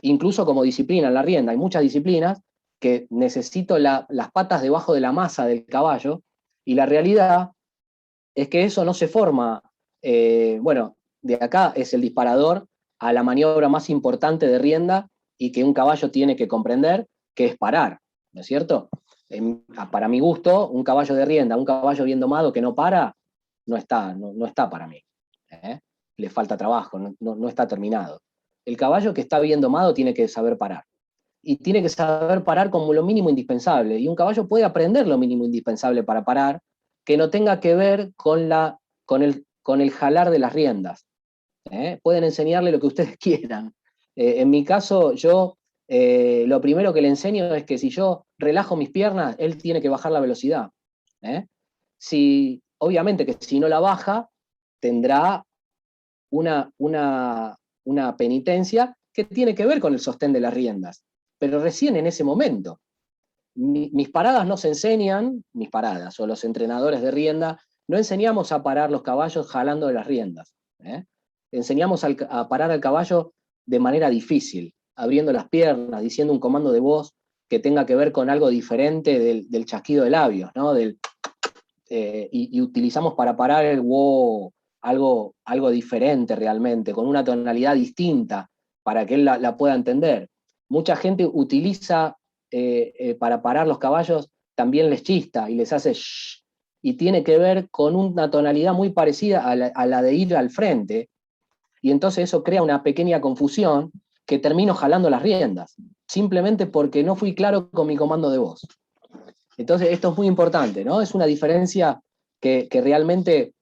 Incluso como disciplina en la rienda, hay muchas disciplinas que necesito las patas debajo de la masa del caballo, y la realidad es que eso no se forma, bueno, de acá es el disparador a la maniobra más importante de rienda y que un caballo tiene que comprender, que es parar, ¿no es cierto? Para mi gusto, un caballo de rienda, un caballo bien domado que no para, no está para mí. Le falta trabajo, no está terminado. El caballo que está bien domado tiene que saber parar. Y tiene que saber parar como lo mínimo indispensable. Y un caballo puede aprender lo mínimo indispensable para parar, que no tenga que ver con el jalar de las riendas. Pueden enseñarle lo que ustedes quieran. En mi caso, yo lo primero que le enseño es que si yo relajo mis piernas, él tiene que bajar la velocidad. Obviamente que si no la baja, tendrá una penitencia que tiene que ver con el sostén de las riendas, pero recién en ese momento. Mis paradas no se enseñan, mis paradas, o los entrenadores de rienda, no enseñamos a parar los caballos jalando de las riendas. Enseñamos a parar al caballo de manera difícil, abriendo las piernas, diciendo un comando de voz que tenga que ver con algo diferente del chasquido de labios, ¿no? Y utilizamos para parar el wow algo diferente realmente, con una tonalidad distinta, para que él la pueda entender. Mucha gente utiliza para parar los caballos, también les chista y les hace shh, y tiene que ver con una tonalidad muy parecida a la de ir al frente, y entonces eso crea una pequeña confusión que termino jalando las riendas, simplemente porque no fui claro con mi comando de voz. Entonces esto es muy importante, ¿no? Es una diferencia que realmente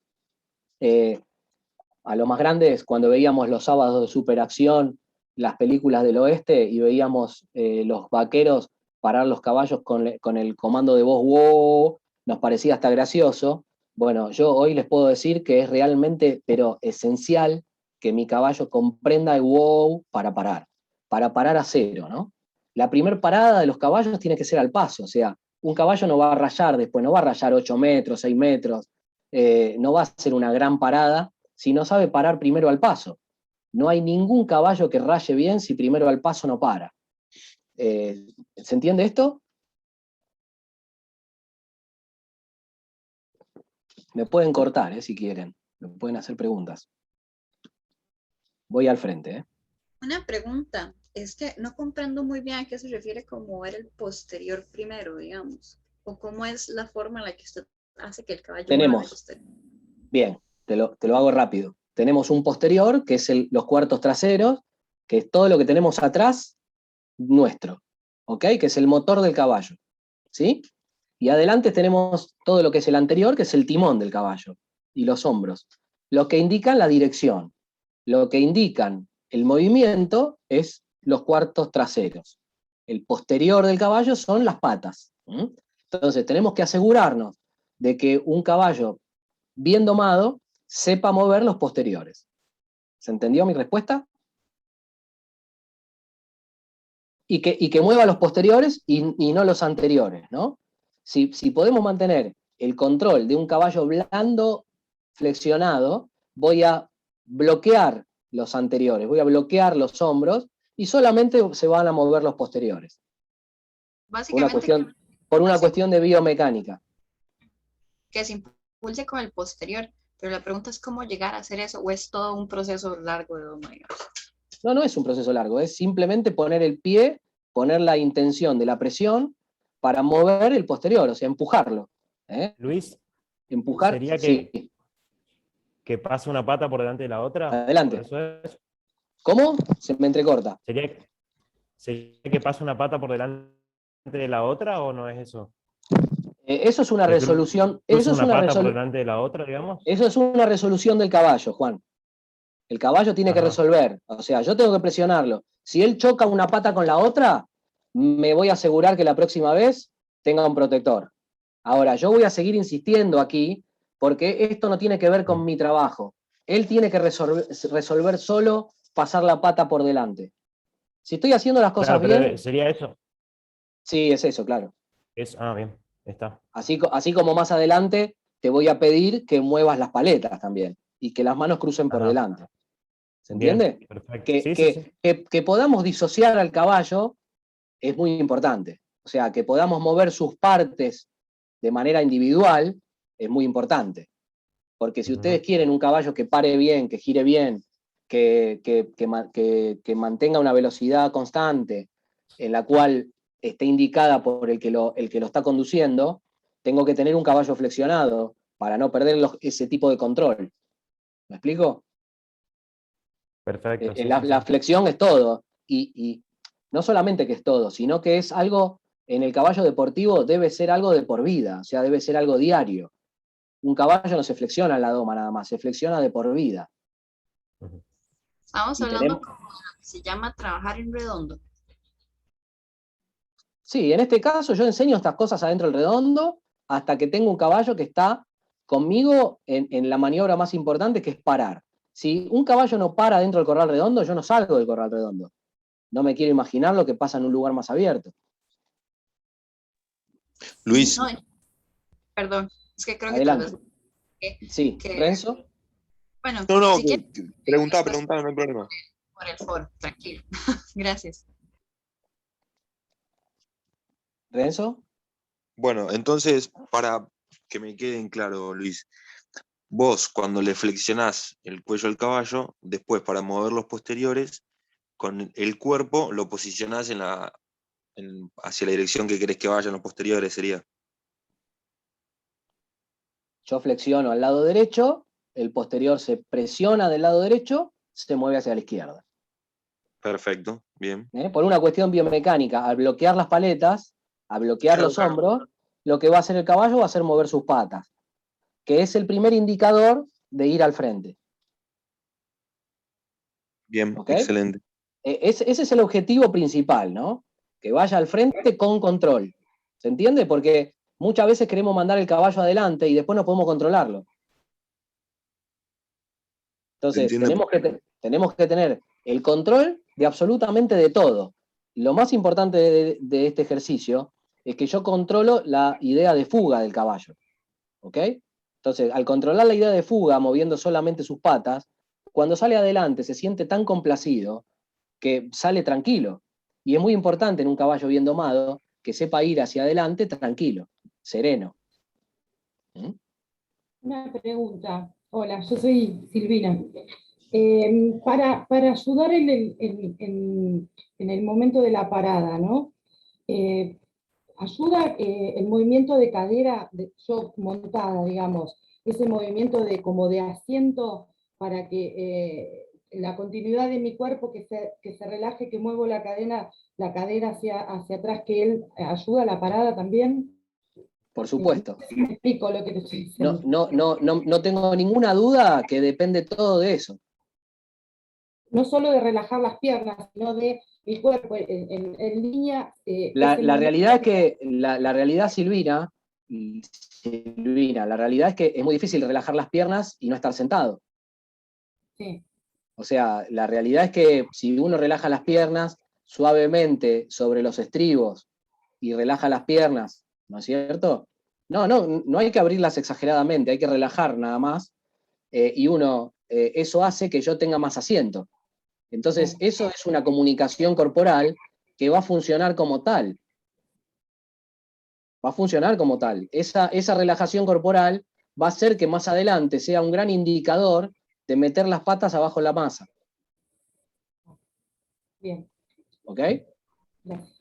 a lo más grande es cuando veíamos los sábados de superacción, las películas del oeste, y veíamos los vaqueros parar los caballos con el comando de voz wow, nos parecía hasta gracioso. Bueno, yo hoy les puedo decir que es realmente, pero esencial, que mi caballo comprenda el wow para parar a cero, ¿no? La primer parada de los caballos tiene que ser al paso, o sea, un caballo no va a rayar después, no va a rayar 8 metros, 6 metros, no va a ser una gran parada si no sabe parar primero al paso. No hay ningún caballo que raye bien si primero al paso no para. ¿Se entiende esto? Me pueden cortar, si quieren. Me pueden hacer preguntas. Voy al frente. Una pregunta. Es que no comprendo muy bien a qué se refiere con mover el posterior primero, digamos. O cómo es la forma en la que usted hace que el caballo mueva el posterior. Bien, te lo hago rápido. Tenemos un posterior, que es los cuartos traseros, que es todo lo que tenemos atrás nuestro, ¿ok? Que es el motor del caballo, ¿sí? Y adelante tenemos todo lo que es el anterior, que es el timón del caballo, y los hombros. Lo que indican la dirección, lo que indican el movimiento es los cuartos traseros. El posterior del caballo son las patas. Entonces tenemos que asegurarnos de que un caballo bien domado sepa mover los posteriores. ¿Se entendió mi respuesta? Y que mueva los posteriores y no los anteriores, ¿no? Si podemos mantener el control de un caballo blando flexionado, voy a bloquear los anteriores, voy a bloquear los hombros y solamente se van a mover los posteriores. Básicamente, por una cuestión de biomecánica. Que se impulse con el posterior, pero la pregunta es cómo llegar a hacer eso, o es todo un proceso largo de doma, digamos. No, no es un proceso largo, es simplemente poner el pie, poner la intención de la presión para mover el posterior, o sea, empujarlo. Luis, empujar, ¿sería que pase una pata por delante de la otra? Adelante. ¿Eso es? ¿Cómo? Se me entrecorta. ¿Sería que pase una pata por delante de la otra o no es eso? Eso es una resolución. Eso es una pata por delante de la otra, digamos. Eso es una resolución del caballo, Juan. El caballo tiene que resolver. O sea, yo tengo que presionarlo. Si él choca una pata con la otra, me voy a asegurar que la próxima vez tenga un protector. Ahora, yo voy a seguir insistiendo aquí porque esto no tiene que ver con mi trabajo. Él tiene que resolver solo pasar la pata por delante. Si estoy haciendo las cosas bien... ¿Sería eso? Sí, es eso, claro. Bien, está. Así como más adelante te voy a pedir que muevas las paletas también y que las manos crucen por delante. ¿Se entiende? Bien, perfecto. Que podamos disociar al caballo es muy importante. O sea, que podamos mover sus partes de manera individual es muy importante. Porque si ustedes quieren un caballo que pare bien, que gire bien, que mantenga una velocidad constante, en la cual esté indicada por el que lo está conduciendo, tengo que tener un caballo flexionado para no perder ese tipo de control. ¿Me explico? Perfecto. La flexión es todo. Y no solamente que es todo, sino que es algo, en el caballo deportivo debe ser algo de por vida, o sea, debe ser algo diario. Un caballo no se flexiona en la doma nada más, se flexiona de por vida. Estamos hablando como lo que se llama trabajar en redondo. Sí, en este caso yo enseño estas cosas adentro del redondo hasta que tengo un caballo que está conmigo en la maniobra más importante, que es parar. Si un caballo no para dentro del corral redondo, yo no salgo del corral redondo. No me quiero imaginar lo que pasa en un lugar más abierto. Luis. No, perdón, es que creo Adelante. que sí, Renzo. Bueno, no, si preguntá, no hay problema. Por el foro, tranquilo. Gracias. ¿Renzo? Bueno, entonces, para que me quede en claro, Luis, vos cuando le flexionás el cuello al caballo, después para mover los posteriores, con el cuerpo lo posicionás hacia la dirección que querés que vayan los posteriores, sería. Yo flexiono al lado derecho, el posterior se presiona del lado derecho, se mueve hacia la izquierda. Perfecto, bien. Por una cuestión biomecánica, al bloquear las paletas, a bloquear los hombros, lo que va a hacer el caballo va a ser mover sus patas, que es el primer indicador de ir al frente. Bien, ¿Okay? Excelente. Ese es el objetivo principal, ¿no? Que vaya al frente con control. ¿Se entiende? Porque muchas veces queremos mandar el caballo adelante y después no podemos controlarlo. Entonces, tenemos que tener el control de absolutamente de todo. Lo más importante de este ejercicio es que yo controlo la idea de fuga del caballo. ¿Ok? Entonces, al controlar la idea de fuga, moviendo solamente sus patas, cuando sale adelante se siente tan complacido que sale tranquilo. Y es muy importante en un caballo bien domado que sepa ir hacia adelante tranquilo, sereno. Una pregunta. Hola, yo soy Silvina. Para ayudar en el momento de la parada, ¿no? Ayuda el movimiento de cadera, yo montada, digamos, ese movimiento como de asiento para que la continuidad de mi cuerpo que se relaje, que muevo la cadera hacia atrás, que él ayuda a la parada también. Por supuesto. Me explico lo que te estoy diciendo. No tengo ninguna duda que depende todo de eso. No solo de relajar las piernas, sino de mi cuerpo en línea. La realidad es que, la realidad, Silvina, la realidad es que es muy difícil relajar las piernas y no estar sentado. Sí. O sea, la realidad es que si uno relaja las piernas suavemente sobre los estribos y relaja las piernas, ¿no es cierto? No hay que abrirlas exageradamente, hay que relajar nada más, y eso hace que yo tenga más asiento. Entonces, eso es una comunicación corporal que va a funcionar como tal. va a funcionar como tal. Esa relajación corporal va a hacer que más adelante sea un gran indicador de meter las patas abajo de la masa. Bien. ¿Ok? Gracias.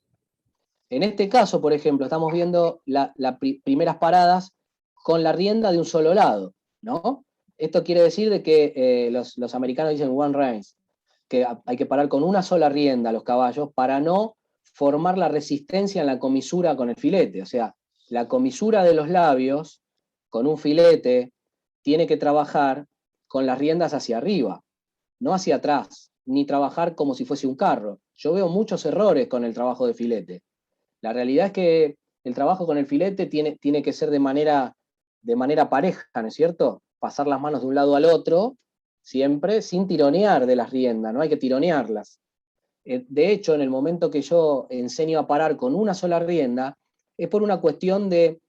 En este caso, por ejemplo, estamos viendo las primeras paradas con la rienda de un solo lado, ¿no? Esto quiere decir de que los americanos dicen one reins, que hay que parar con una sola rienda a los caballos para no formar la resistencia en la comisura con el filete. O sea, la comisura de los labios con un filete tiene que trabajar con las riendas hacia arriba, no hacia atrás, ni trabajar como si fuese un carro. Yo veo muchos errores con el trabajo de filete. La realidad es que el trabajo con el filete tiene que ser de manera pareja, ¿no es cierto? Pasar las manos de un lado al otro, siempre sin tironear de las riendas, no hay que tironearlas. De hecho, en el momento que yo enseño a parar con una sola rienda, es por una cuestión de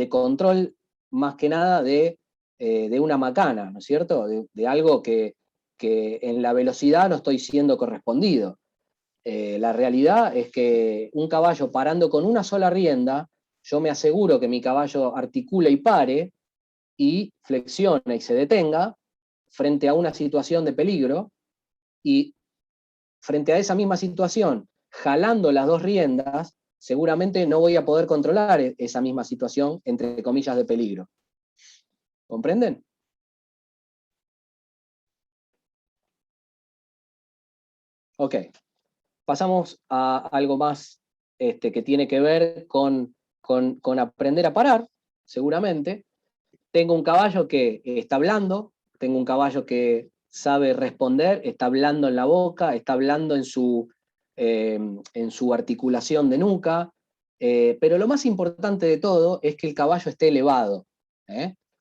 control, más que nada de una macana, ¿no es cierto? De algo que en la velocidad no estoy siendo correspondido. La realidad es que un caballo parando con una sola rienda, yo me aseguro que mi caballo articule y pare, y flexione y se detenga frente a una situación de peligro, y frente a esa misma situación, jalando las dos riendas, seguramente no voy a poder controlar esa misma situación, entre comillas, de peligro. ¿Comprenden? Ok. Pasamos a algo más que tiene que ver con aprender a parar, seguramente. Tengo un caballo que está hablando, tengo un caballo que sabe responder, está hablando en la boca, está hablando en su articulación de nuca, pero lo más importante de todo es que el caballo esté elevado.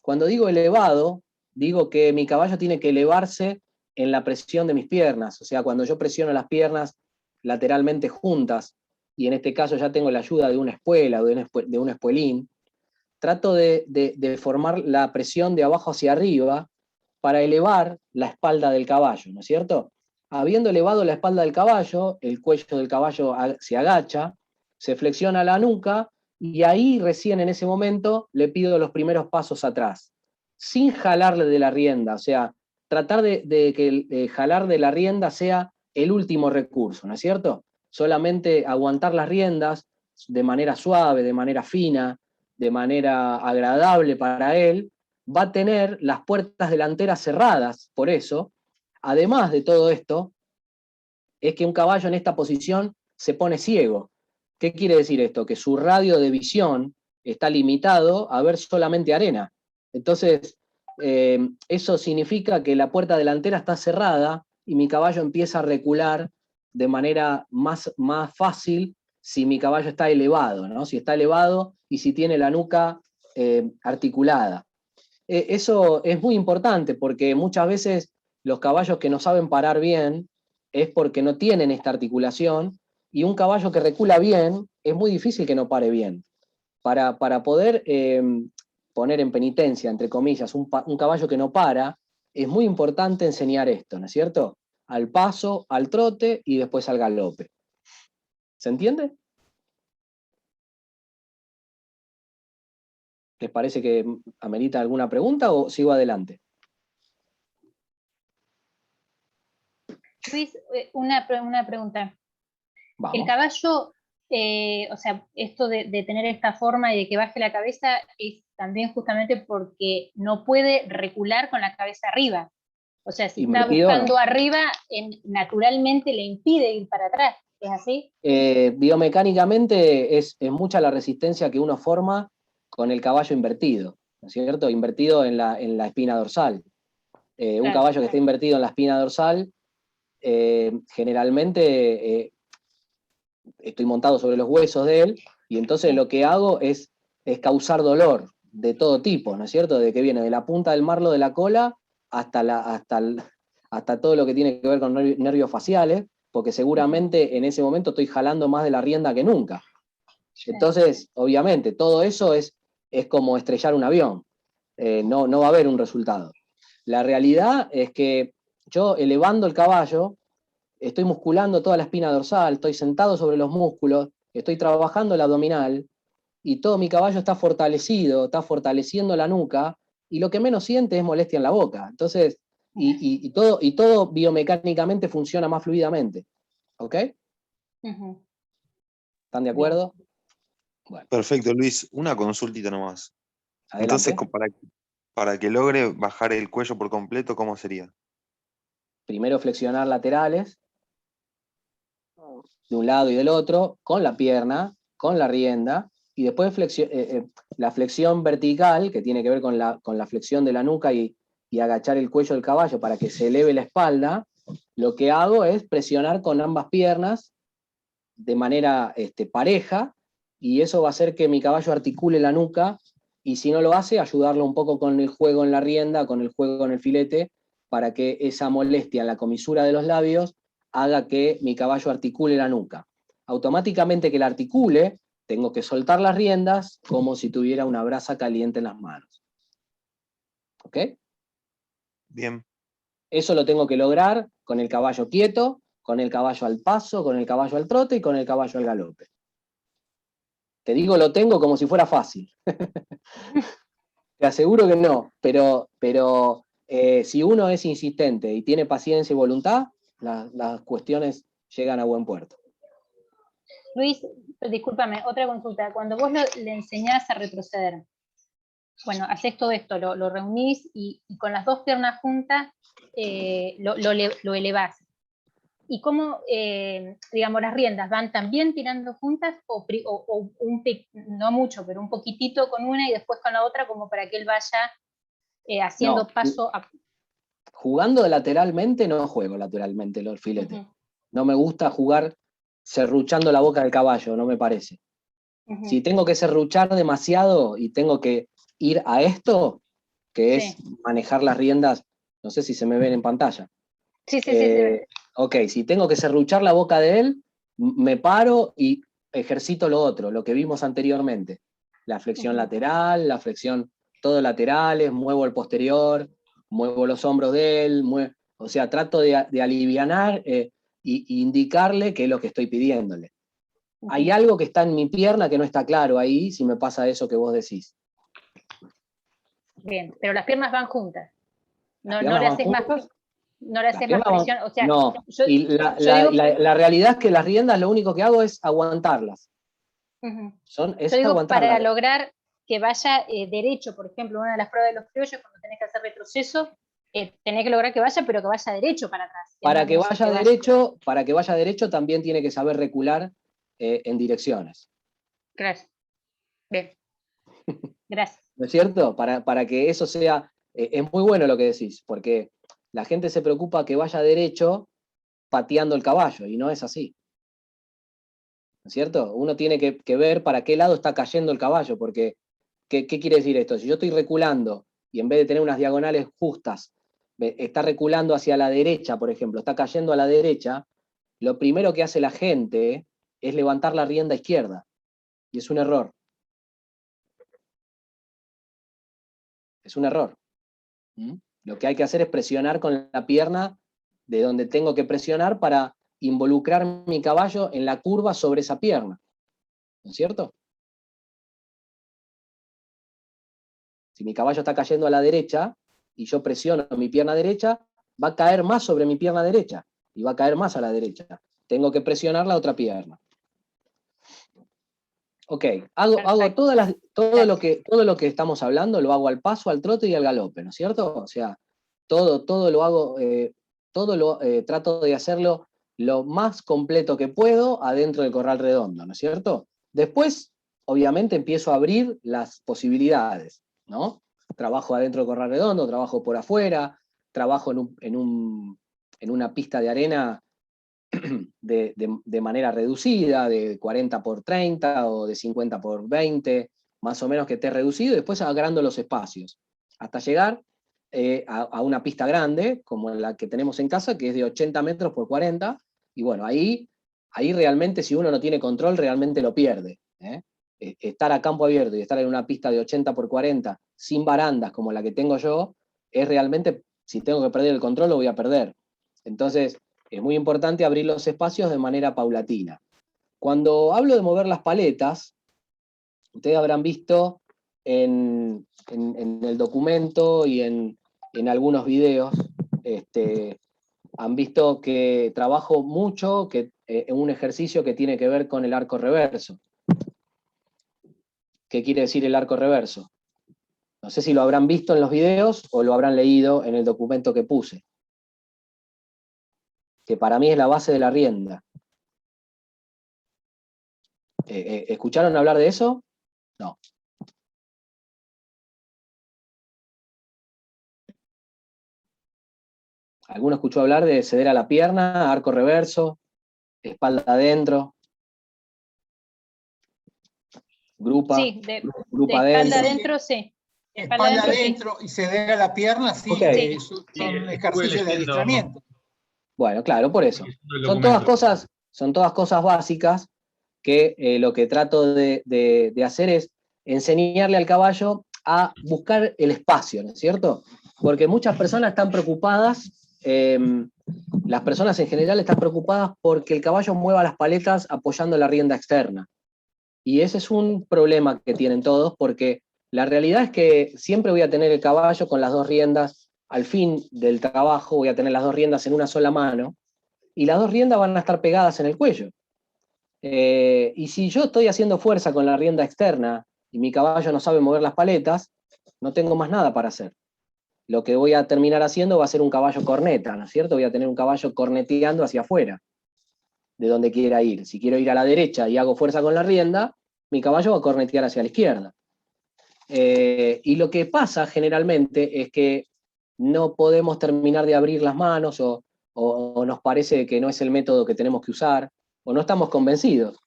Cuando digo elevado, digo que mi caballo tiene que elevarse en la presión de mis piernas, o sea, cuando yo presiono las piernas lateralmente juntas, y en este caso ya tengo la ayuda de una espuela o de un espuelín, trato de formar la presión de abajo hacia arriba para elevar la espalda del caballo, ¿no es cierto? Habiendo elevado la espalda del caballo, el cuello del caballo se agacha, se flexiona la nuca, y ahí recién en ese momento le pido los primeros pasos atrás, sin jalarle de la rienda, o sea, tratar de que jalar de la rienda sea el último recurso, ¿no es cierto? Solamente aguantar las riendas de manera suave, de manera fina, de manera agradable para él, va a tener las puertas delanteras cerradas. Por eso, además de todo esto, es que un caballo en esta posición se pone ciego. ¿Qué quiere decir esto? Que su radio de visión está limitado a ver solamente arena. Entonces, eso significa que la puerta delantera está cerrada y mi caballo empieza a recular de manera más fácil si mi caballo está elevado, ¿no? Si está elevado y si tiene la nuca articulada. Eso es muy importante porque muchas veces los caballos que no saben parar bien es porque no tienen esta articulación, y un caballo que recula bien es muy difícil que no pare bien. Para poder poner en penitencia, entre comillas, un caballo que no para, es muy importante enseñar esto, ¿no es cierto? Al paso, al trote y después al galope. ¿Se entiende? ¿Les parece que amerita alguna pregunta o sigo adelante? Luis, una pregunta. Vamos. El caballo, o sea, esto de tener esta forma y de que baje la cabeza es también justamente porque no puede recular con la cabeza arriba. O sea, si Invertido, está buscando ¿no? arriba, naturalmente le impide ir para atrás. ¿Es así? Biomecánicamente es mucha la resistencia que uno forma con el caballo invertido, ¿no es cierto? Invertido en la espina dorsal. Un caballo que está invertido en la espina dorsal, generalmente estoy montado sobre los huesos de él, y entonces lo que hago es causar dolor de todo tipo, ¿no es cierto? De que viene de la punta del marlo de la cola hasta todo lo que tiene que ver con nervios faciales, porque seguramente en ese momento estoy jalando más de la rienda que nunca. Entonces, obviamente, todo eso es como estrellar un avión. No va a haber un resultado. La realidad es que yo, elevando el caballo, estoy musculando toda la espina dorsal, estoy sentado sobre los músculos, estoy trabajando el abdominal, y todo mi caballo está fortalecido, está fortaleciendo la nuca, y lo que menos siente es molestia en la boca. Entonces, y todo biomecánicamente funciona más fluidamente. ¿Ok? ¿Están de acuerdo? Bueno. Perfecto, Luis. Una consultita nomás. Adelante. Entonces, para que logre bajar el cuello por completo, ¿cómo sería? Primero flexionar laterales, de un lado y del otro, con la pierna, con la rienda, y después la flexión vertical, que tiene que ver con la flexión de la nuca y agachar el cuello del caballo para que se eleve la espalda. Lo que hago es presionar con ambas piernas de manera pareja, y eso va a hacer que mi caballo articule la nuca, y si no lo hace, ayudarlo un poco con el juego en la rienda, con el juego en el filete, para que esa molestia en la comisura de los labios haga que mi caballo articule la nuca. Automáticamente que la articule, tengo que soltar las riendas como si tuviera una brasa caliente en las manos. ¿Ok? Bien. Eso lo tengo que lograr con el caballo quieto, con el caballo al paso, con el caballo al trote y con el caballo al galope. Te digo, lo tengo como si fuera fácil. Te aseguro que no, pero si uno es insistente y tiene paciencia y voluntad, las cuestiones llegan a buen puerto. Luis, discúlpame, otra consulta. Cuando vos le enseñás a retroceder, bueno, haces todo esto, lo reunís y con las dos piernas juntas lo elevás. ¿Y cómo, digamos, las riendas van también tirando juntas o no mucho, pero un poquitito con una y después con la otra, como para que él vaya haciendo paso a... Jugando lateralmente no juego lateralmente los filetes. No me gusta jugar serruchando la boca del caballo, no me parece. Si tengo que serruchar demasiado y tengo que ir a esto, que es manejar las riendas, no sé si se me ven en pantalla. Sí. Ok, si tengo que serruchar la boca de él, me paro y ejercito lo otro, lo que vimos anteriormente. La flexión lateral, la flexión todo laterales, muevo el posterior, muevo los hombros de él, o sea, trato de alivianar y indicarle qué es lo que estoy pidiéndole. Hay algo que está en mi pierna que no está claro ahí, si me pasa eso que vos decís. Bien, pero las piernas van juntas. No le haces más... No le haces más presión, o sea... No, y la realidad es que las riendas lo único que hago es aguantarlas. Yo digo, para lograr que vaya derecho, por ejemplo, una de las pruebas de los criollos, cuando tenés que hacer retroceso, tenés que lograr que vaya, pero que vaya derecho para atrás. Para que vaya derecho también tiene que saber recular en direcciones. Gracias. Bien. Gracias. ¿No es cierto? Para que eso sea... es muy bueno lo que decís, porque la gente se preocupa que vaya derecho pateando el caballo, y no es así. ¿No es cierto? Uno tiene que ver para qué lado está cayendo el caballo, porque ¿qué quiere decir esto? Si yo estoy reculando, y en vez de tener unas diagonales justas, está reculando hacia la derecha, por ejemplo, está cayendo a la derecha, lo primero que hace la gente es levantar la rienda izquierda, y es un error. Es un error. Lo que hay que hacer es presionar con la pierna de donde tengo que presionar para involucrar mi caballo en la curva sobre esa pierna. ¿No es cierto? Si mi caballo está cayendo a la derecha y yo presiono mi pierna derecha, va a caer más sobre mi pierna derecha y va a caer más a la derecha. Tengo que presionar la otra pierna. Ok, hago todo lo que estamos hablando, lo hago al paso, al trote y al galope, ¿no es cierto? O sea, todo lo hago, trato de hacerlo lo más completo que puedo adentro del corral redondo, ¿no es cierto? Después, obviamente, empiezo a abrir las posibilidades, ¿no? Trabajo adentro del corral redondo, trabajo por afuera, trabajo en una pista de arena de manera reducida, de 40 por 30 o de 50 por 20, más o menos que esté reducido, y después agrando los espacios, hasta llegar a una pista grande, como la que tenemos en casa, que es de 80 metros por 40, y bueno, ahí realmente si uno no tiene control, realmente lo pierde. Estar a campo abierto y estar en una pista de 80 por 40, sin barandas como la que tengo yo, es realmente, si tengo que perder el control, lo voy a perder. Entonces, es muy importante abrir los espacios de manera paulatina. Cuando hablo de mover las paletas, ustedes habrán visto en el documento y en algunos videos, han visto que trabajo mucho en un ejercicio que tiene que ver con el arco reverso. ¿Qué quiere decir el arco reverso? No sé si lo habrán visto en los videos o lo habrán leído en el documento que puse. Que para mí es la base de la rienda. ¿Escucharon hablar de eso? No. ¿Alguno escuchó hablar de ceder a la pierna, arco reverso, espalda adentro? Grupa, sí, grupa de espalda adentro, sí. Espalda adentro y ceder a la pierna, sí, okay. Son ejercicios de adiestramiento. Bueno, claro, por eso. Son todas cosas básicas que lo que trato de hacer es enseñarle al caballo a buscar el espacio, ¿no es cierto? Porque muchas personas están preocupadas, las personas en general están preocupadas porque el caballo mueva las paletas apoyando la rienda externa. Y ese es un problema que tienen todos, porque la realidad es que siempre voy a tener el caballo con las dos riendas, al fin del trabajo voy a tener las dos riendas en una sola mano, y las dos riendas van a estar pegadas en el cuello. Y si yo estoy haciendo fuerza con la rienda externa y mi caballo no sabe mover las paletas, no tengo más nada para hacer. Lo que voy a terminar haciendo va a ser un caballo corneta, ¿no es cierto? Voy a tener un caballo corneteando hacia afuera, de donde quiera ir. Si quiero ir a la derecha y hago fuerza con la rienda, mi caballo va a cornetear hacia la izquierda. Y lo que pasa generalmente es que no podemos terminar de abrir las manos o nos parece que no es el método que tenemos que usar, o no estamos convencidos.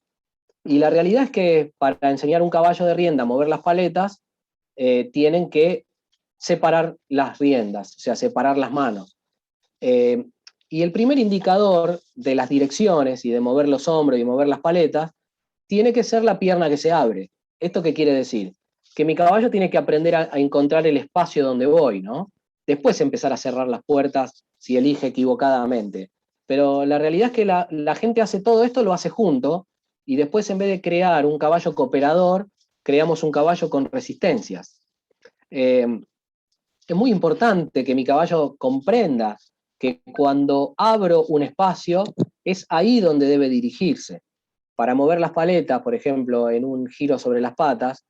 Y la realidad es que para enseñar a un caballo de rienda a mover las paletas, tienen que separar las riendas, o sea, separar las manos. Y el primer indicador de las direcciones y de mover los hombros y mover las paletas tiene que ser la pierna que se abre. ¿Esto qué quiere decir? Que mi caballo tiene que aprender a encontrar el espacio donde voy, ¿no? Después empezar a cerrar las puertas si elige equivocadamente. Pero la realidad es que la gente hace todo esto, lo hace junto, y después en vez de crear un caballo cooperador, creamos un caballo con resistencias. Es muy importante que mi caballo comprenda que cuando abro un espacio, es ahí donde debe dirigirse. Para mover las paletas, por ejemplo, en un giro sobre las patas,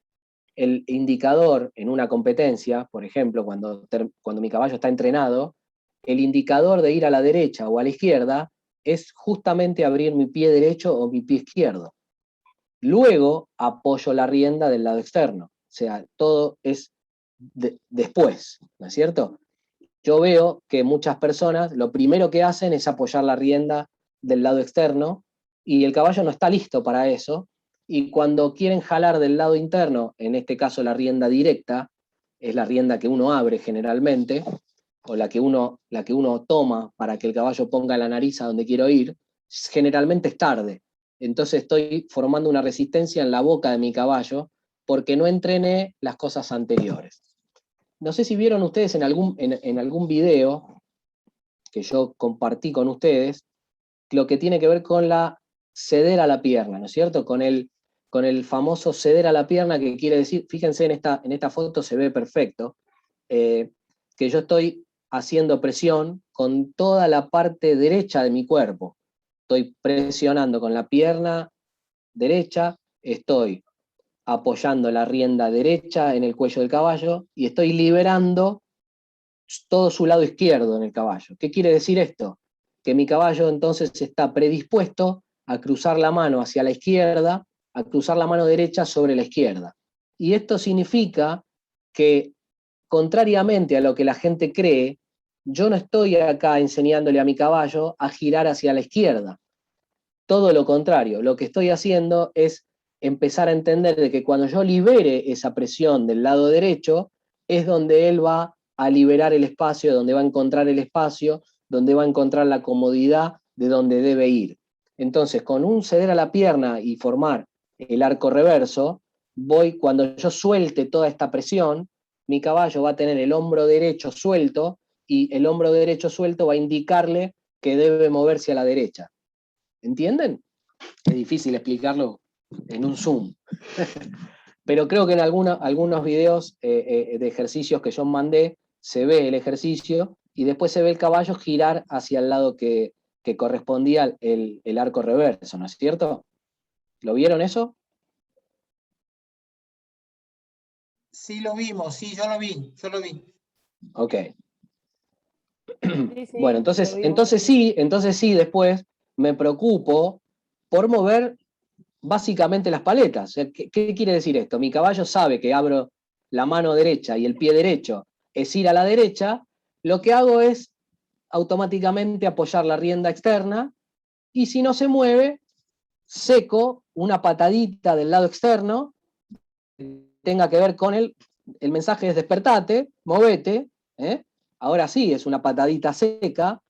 el indicador en una competencia, por ejemplo, cuando mi caballo está entrenado, el indicador de ir a la derecha o a la izquierda es justamente abrir mi pie derecho o mi pie izquierdo. Luego apoyo la rienda del lado externo. O sea, todo es después, ¿no es cierto? Yo veo que muchas personas lo primero que hacen es apoyar la rienda del lado externo y el caballo no está listo para eso, y cuando quieren jalar del lado interno, en este caso la rienda directa, es la rienda que uno abre generalmente, o la que uno toma para que el caballo ponga la nariz a donde quiero ir, generalmente es tarde. Entonces estoy formando una resistencia en la boca de mi caballo porque no entrené las cosas anteriores. No sé si vieron ustedes en algún video que yo compartí con ustedes, lo que tiene que ver con la ceder a la pierna, ¿no es cierto? Con el famoso ceder a la pierna, que quiere decir, fíjense en esta foto se ve perfecto, que yo estoy haciendo presión con toda la parte derecha de mi cuerpo. Estoy presionando con la pierna derecha, estoy apoyando la rienda derecha en el cuello del caballo y estoy liberando todo su lado izquierdo en el caballo. ¿Qué quiere decir esto? Que mi caballo entonces está predispuesto a cruzar la mano hacia la izquierda, a cruzar la mano derecha sobre la izquierda. Y esto significa que, contrariamente a lo que la gente cree, yo no estoy acá enseñándole a mi caballo a girar hacia la izquierda. Todo lo contrario, lo que estoy haciendo es empezar a entender de que cuando yo libere esa presión del lado derecho, es donde él va a liberar el espacio, donde va a encontrar el espacio, donde va a encontrar la comodidad de donde debe ir. Entonces, con un ceder a la pierna y formar el arco reverso, cuando yo suelte toda esta presión, mi caballo va a tener el hombro derecho suelto, y el hombro derecho suelto va a indicarle que debe moverse a la derecha. ¿Entienden? Es difícil explicarlo en un Zoom. pero creo que en algunos videos de ejercicios que yo mandé, se ve el ejercicio, y después se ve el caballo girar hacia el lado que correspondía el arco reverso, ¿no es cierto? ¿Lo vieron eso? Sí, lo vimos, sí, yo lo vi. Ok. Sí, sí, Bueno, entonces sí, después me preocupo por mover básicamente las paletas. O sea, ¿qué quiere decir esto? Mi caballo sabe que abro la mano derecha y el pie derecho es ir a la derecha, lo que hago es automáticamente apoyar la rienda externa, y si no se mueve, seco una patadita del lado externo, tenga que ver con el mensaje es despertate, movete, ¿eh? Ahora sí, es una patadita seca,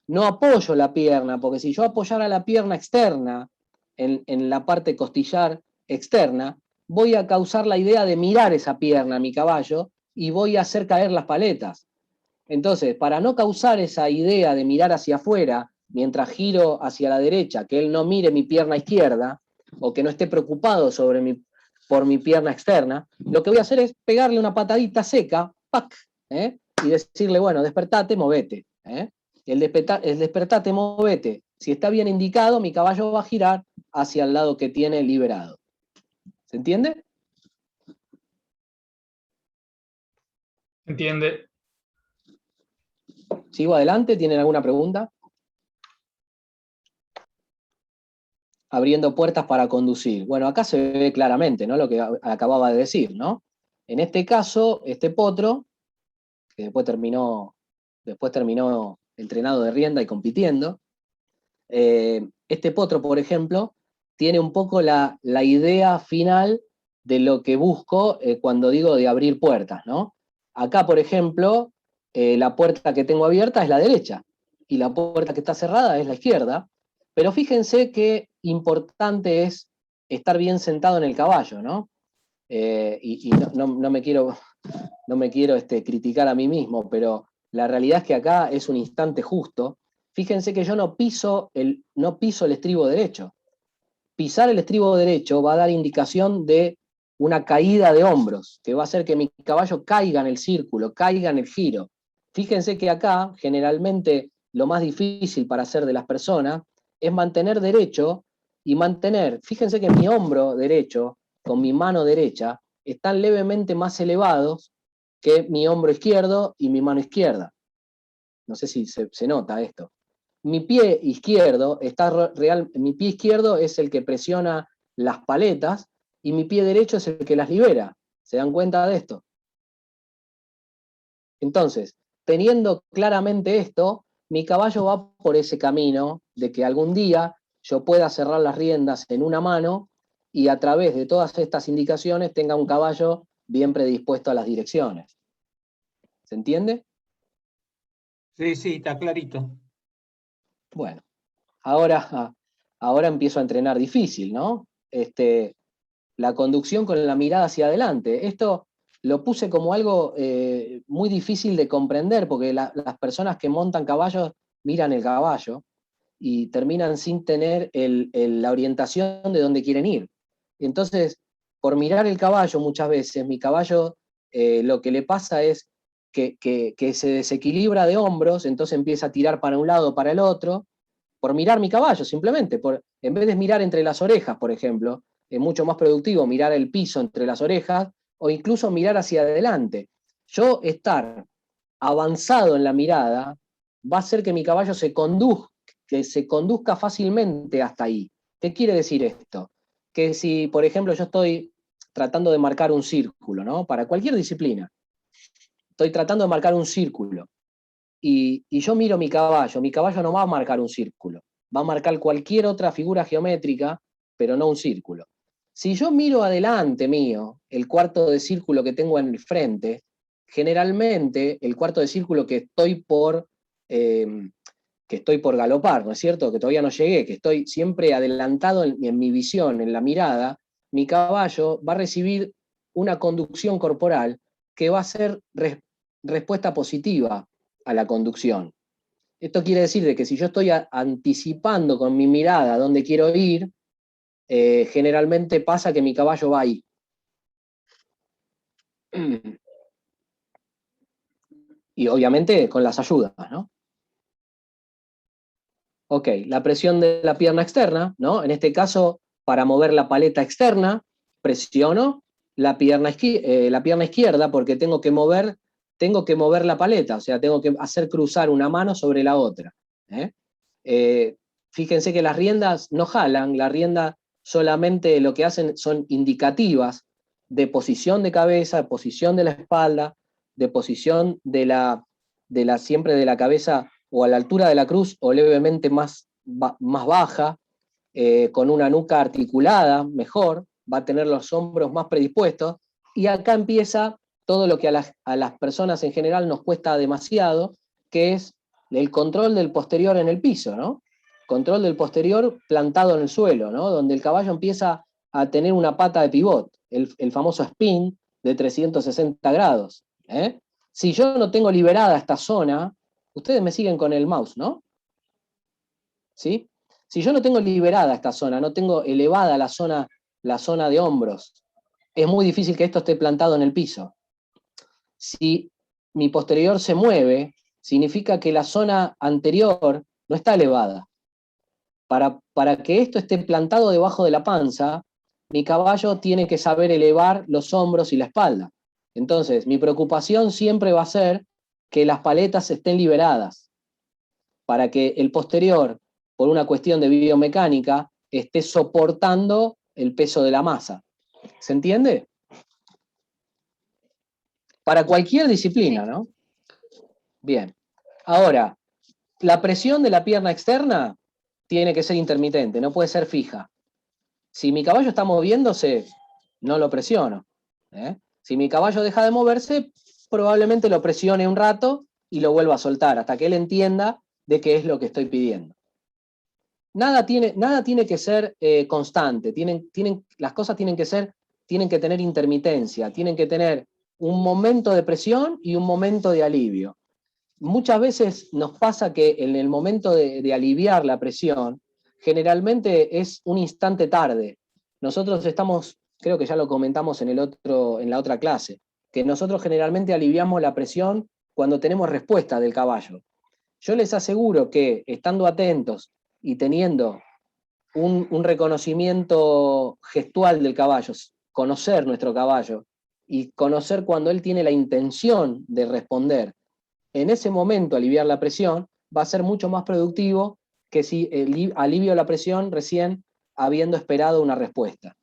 no apoyo la pierna, porque si yo apoyara la pierna externa en la parte costillar externa, voy a causar la idea de mirar esa pierna a mi caballo y voy a hacer caer las paletas. Entonces, para no causar esa idea de mirar hacia afuera mientras giro hacia la derecha, que él no mire mi pierna izquierda, o que no esté preocupado por mi pierna externa, lo que voy a hacer es pegarle una patadita seca, ¡pac! Y decirle, bueno, despertate, movete. El despertate, movete, si está bien indicado, mi caballo va a girar hacia el lado que tiene liberado. ¿Se entiende? ¿Se entiende? ¿Sigo adelante? ¿Tienen alguna pregunta? Abriendo puertas para conducir. Bueno, acá se ve claramente, ¿no? Lo que acababa de decir, ¿no? En este caso, este potro, que después terminó entrenado de rienda y compitiendo, este potro, por ejemplo, tiene un poco la idea final de lo que busco cuando digo de abrir puertas, ¿no? Acá, por ejemplo, la puerta que tengo abierta es la derecha, y la puerta que está cerrada es la izquierda, pero fíjense qué importante es estar bien sentado en el caballo, ¿no? Y no me quiero criticar a mí mismo, pero la realidad es que acá es un instante justo. Fíjense que yo no piso el estribo derecho. Pisar el estribo derecho va a dar indicación de una caída de hombros, que va a hacer que mi caballo caiga en el círculo, caiga en el giro. Fíjense que acá, generalmente, lo más difícil para hacer de las personas es mantener derecho y fíjense que mi hombro derecho, con mi mano derecha, están levemente más elevados que mi hombro izquierdo y mi mano izquierda. No sé si se nota esto. Mi pie izquierdo mi pie izquierdo es el que presiona las paletas y mi pie derecho es el que las libera. ¿Se dan cuenta de esto? Entonces, teniendo claramente esto, mi caballo va por ese camino de que algún día yo pueda cerrar las riendas en una mano y a través de todas estas indicaciones tenga un caballo bien predispuesto a las direcciones. ¿Se entiende? Sí, sí, está clarito. Bueno, ahora empiezo a entrenar difícil, ¿no? La conducción con la mirada hacia adelante. Esto lo puse como algo muy difícil de comprender, porque las personas que montan caballos miran el caballo y terminan sin tener la orientación de dónde quieren ir. Entonces, por mirar el caballo muchas veces, mi caballo lo que le pasa es que se desequilibra de hombros, entonces empieza a tirar para un lado o para el otro, por mirar mi caballo, simplemente. En vez de mirar entre las orejas, por ejemplo, es mucho más productivo mirar el piso entre las orejas o incluso mirar hacia adelante. Yo estar avanzado en la mirada va a hacer que mi caballo se conduzca fácilmente hasta ahí. ¿Qué quiere decir esto? Que si, por ejemplo, yo estoy tratando de marcar un círculo, ¿no? Para cualquier disciplina, estoy tratando de marcar un círculo y yo miro mi caballo no va a marcar un círculo, va a marcar cualquier otra figura geométrica, pero no un círculo. Si yo miro adelante mío, el cuarto de círculo que tengo en el frente, generalmente el cuarto de círculo que estoy por galopar, ¿no es cierto? Que todavía no llegué, que estoy siempre adelantado en mi visión, en la mirada, mi caballo va a recibir una conducción corporal que va a ser respuesta positiva a la conducción. Esto quiere decir de que si yo estoy anticipando con mi mirada dónde quiero ir, generalmente pasa que mi caballo va ahí. Y obviamente con las ayudas, ¿no? Ok, la presión de la pierna externa, ¿no? En este caso, para mover la paleta externa, presiono la pierna izquierda porque tengo que mover la paleta, o sea, tengo que hacer cruzar una mano sobre la otra. Fíjense que las riendas no jalan, la rienda solamente lo que hacen son indicativas de posición de cabeza, de posición de la espalda, de posición siempre de la cabeza o a la altura de la cruz o levemente más baja, con una nuca articulada mejor, va a tener los hombros más predispuestos, y acá empieza todo lo que a las personas en general nos cuesta demasiado, que es el control del posterior en el piso, ¿no? Control del posterior plantado en el suelo, ¿no? Donde el caballo empieza a tener una pata de pivot, el famoso spin de 360 grados. Si yo no tengo liberada esta zona, ustedes me siguen con el mouse, ¿no? ¿Sí? Si yo no tengo liberada esta zona, no tengo elevada la zona de hombros, es muy difícil que esto esté plantado en el piso. Si mi posterior se mueve, significa que la zona anterior no está elevada. Para que esto esté plantado debajo de la panza, mi caballo tiene que saber elevar los hombros y la espalda. Entonces, mi preocupación siempre va a ser que las paletas estén liberadas, para que el posterior, por una cuestión de biomecánica, esté soportando el peso de la masa. ¿Se entiende? Para cualquier disciplina, ¿no? Bien. Ahora, la presión de la pierna externa tiene que ser intermitente, no puede ser fija. Si mi caballo está moviéndose, no lo presiono. Si mi caballo deja de moverse, probablemente lo presione un rato y lo vuelva a soltar, hasta que él entienda de qué es lo que estoy pidiendo. Nada tiene que ser constante, las cosas tienen que tener intermitencia, tienen que tener un momento de presión y un momento de alivio. Muchas veces nos pasa que en el momento de aliviar la presión, generalmente es un instante tarde. Nosotros estamos, creo que ya lo comentamos en la otra clase, que nosotros generalmente aliviamos la presión cuando tenemos respuesta del caballo. Yo les aseguro que estando atentos y teniendo un reconocimiento gestual del caballo, conocer nuestro caballo y conocer cuando él tiene la intención de responder, en ese momento aliviar la presión va a ser mucho más productivo que si alivio la presión recién habiendo esperado una respuesta.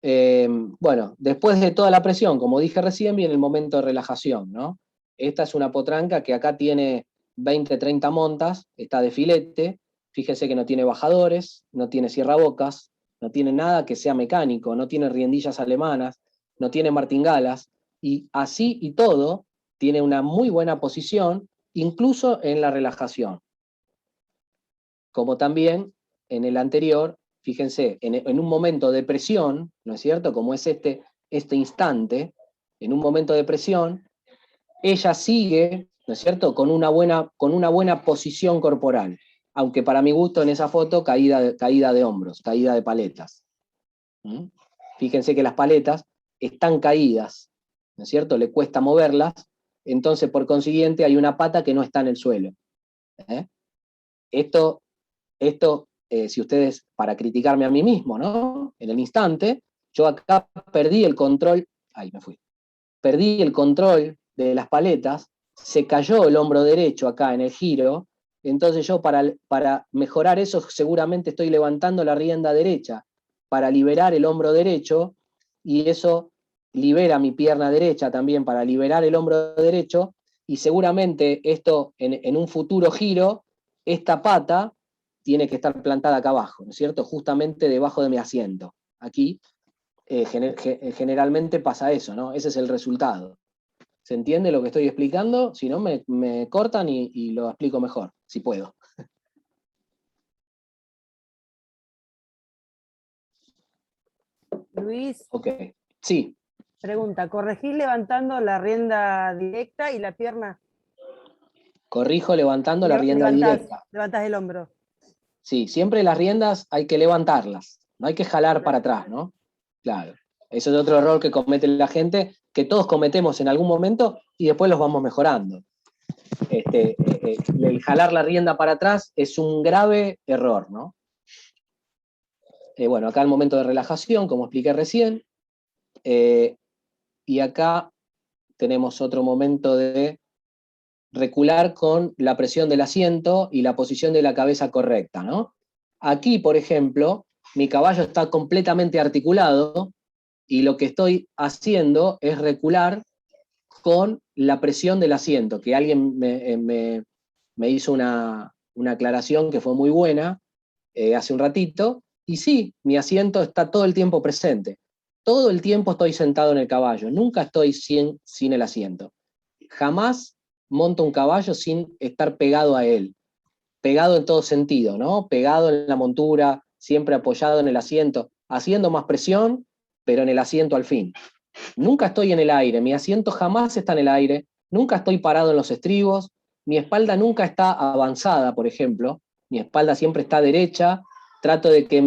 Bueno, después de toda la presión, como dije recién, viene el momento de relajación, ¿no? Esta es una potranca que acá tiene 20, 30 montas, está de filete, fíjese que no tiene bajadores, no tiene cierrabocas, no tiene nada que sea mecánico, no tiene riendillas alemanas, no tiene martingalas, y así y todo tiene una muy buena posición, incluso en la relajación. Como también en el anterior, fíjense, en un momento de presión, ¿no es cierto? Como es este instante, en un momento de presión, ella sigue, ¿no es cierto?, con una buena posición corporal, aunque para mi gusto en esa foto caída de hombros, caída de paletas. Fíjense que las paletas están caídas, ¿no es cierto?, le cuesta moverlas, entonces por consiguiente hay una pata que no está en el suelo. Esto, si ustedes, para criticarme a mí mismo, ¿no?, en el instante, yo acá perdí el control de las paletas, se cayó el hombro derecho acá en el giro, entonces yo para mejorar eso seguramente estoy levantando la rienda derecha para liberar el hombro derecho, y eso libera mi pierna derecha también para liberar el hombro derecho, y seguramente esto en un futuro giro, esta pata tiene que estar plantada acá abajo, ¿no es cierto?, justamente debajo de mi asiento. Aquí generalmente pasa eso, ¿no? Ese es el resultado. ¿Se entiende lo que estoy explicando? Si no, me cortan y lo explico mejor, si puedo. Luis. Ok, sí. Pregunta, ¿corregís levantando la rienda directa y la pierna? Corrijo levantando la rienda directa. Levantás el hombro. Sí, siempre las riendas hay que levantarlas, no hay que jalar para atrás, ¿no? Claro. Ese es otro error que comete la gente, que todos cometemos en algún momento y después los vamos mejorando. El jalar la rienda para atrás es un grave error, ¿no? Bueno, acá el momento de relajación, como expliqué recién, y acá tenemos otro momento de recular con la presión del asiento y la posición de la cabeza correcta, ¿no? Aquí, por ejemplo, mi caballo está completamente articulado y lo que estoy haciendo es recular con la presión del asiento, que alguien me hizo una aclaración que fue muy buena hace un ratito, y sí, mi asiento está todo el tiempo presente. Todo el tiempo estoy sentado en el caballo, nunca estoy sin el asiento. Jamás monto un caballo sin estar pegado a él, pegado en todo sentido, ¿no? Pegado en la montura, siempre apoyado en el asiento, haciendo más presión, pero en el asiento al fin. Nunca estoy en el aire, mi asiento jamás está en el aire, nunca estoy parado en los estribos, mi espalda nunca está avanzada, por ejemplo, mi espalda siempre está derecha, trato de que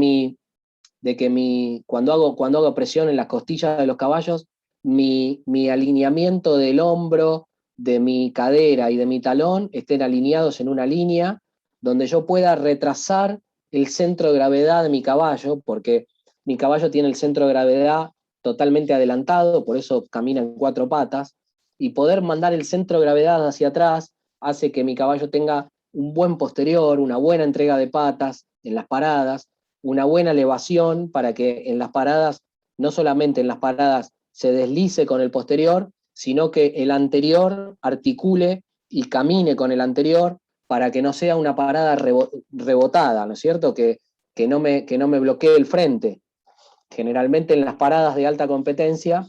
cuando hago presión en las costillas de los caballos, mi alineamiento del hombro, de mi cadera y de mi talón estén alineados en una línea donde yo pueda retrasar el centro de gravedad de mi caballo, porque mi caballo tiene el centro de gravedad totalmente adelantado, por eso camina en 4 patas, y poder mandar el centro de gravedad hacia atrás hace que mi caballo tenga un buen posterior, una buena entrega de patas en las paradas, una buena elevación para que en las paradas, no solamente en las paradas se deslice con el posterior, sino que el anterior articule y camine con el anterior para que no sea una parada rebotada, ¿no es cierto? Que no me bloquee el frente. Generalmente en las paradas de alta competencia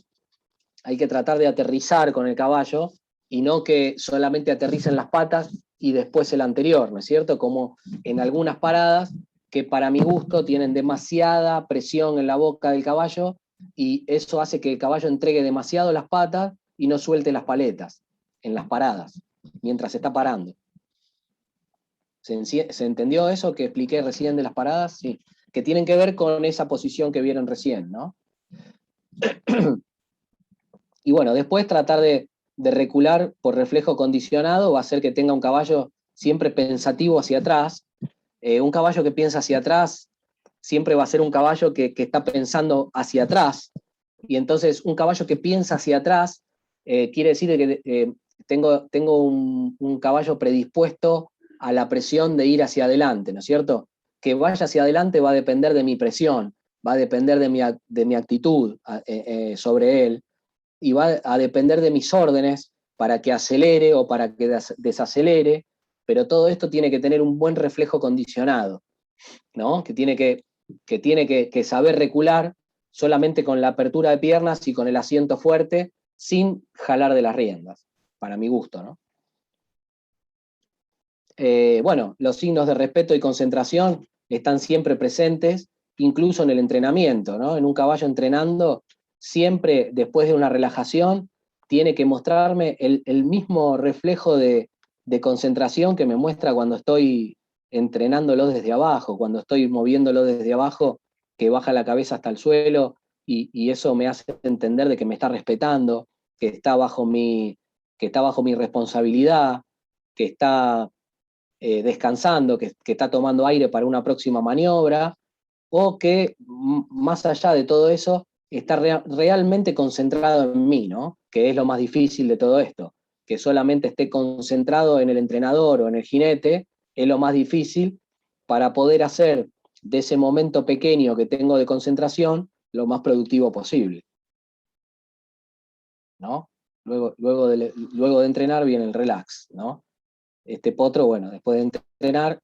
hay que tratar de aterrizar con el caballo y no que solamente aterricen las patas y después el anterior, ¿no es cierto? Como en algunas paradas que para mi gusto tienen demasiada presión en la boca del caballo y eso hace que el caballo entregue demasiado las patas y no suelte las paletas en las paradas, mientras está parando. ¿Se entendió eso que expliqué recién de las paradas? Sí, que tienen que ver con esa posición que vieron recién, ¿no? Y bueno, después tratar de recular por reflejo condicionado va a hacer que tenga un caballo siempre pensativo hacia atrás. Un caballo que piensa hacia atrás siempre va a ser un caballo que está pensando hacia atrás. Y entonces un caballo que piensa hacia atrás quiere decir que tengo un caballo predispuesto a la presión de ir hacia adelante, ¿no es cierto? Que vaya hacia adelante va a depender de mi presión, va a depender de mi actitud sobre él, y va a depender de mis órdenes para que acelere o para que desacelere, pero todo esto tiene que tener un buen reflejo condicionado, ¿no? Que tiene que saber recular solamente con la apertura de piernas y con el asiento fuerte, sin jalar de las riendas, para mi gusto, ¿no? Bueno, los signos de respeto y concentración están siempre presentes, incluso en el entrenamiento, ¿no? En un caballo entrenando, siempre después de una relajación, tiene que mostrarme el mismo reflejo de concentración que me muestra cuando estoy entrenándolo desde abajo, cuando estoy moviéndolo desde abajo, que baja la cabeza hasta el suelo, y eso me hace entender de que me está respetando, que está bajo mi responsabilidad, que está descansando, que está tomando aire para una próxima maniobra, o que más allá de todo eso, está realmente concentrado en mí, ¿no? Que es lo más difícil de todo esto, que solamente esté concentrado en el entrenador o en el jinete, es lo más difícil para poder hacer de ese momento pequeño que tengo de concentración lo más productivo posible, ¿no? Luego de entrenar viene el relax, ¿no? Este potro, bueno, después de entrenar,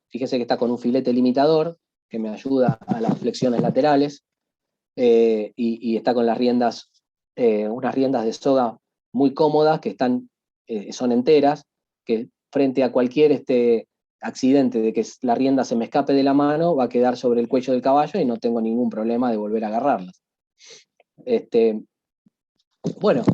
fíjese que está con un filete limitador que me ayuda a las flexiones laterales, y está con las riendas, unas riendas de soga muy cómodas que son enteras, que frente a cualquier accidente de que la rienda se me escape de la mano, va a quedar sobre el cuello del caballo y no tengo ningún problema de volver a agarrarlas. Bueno,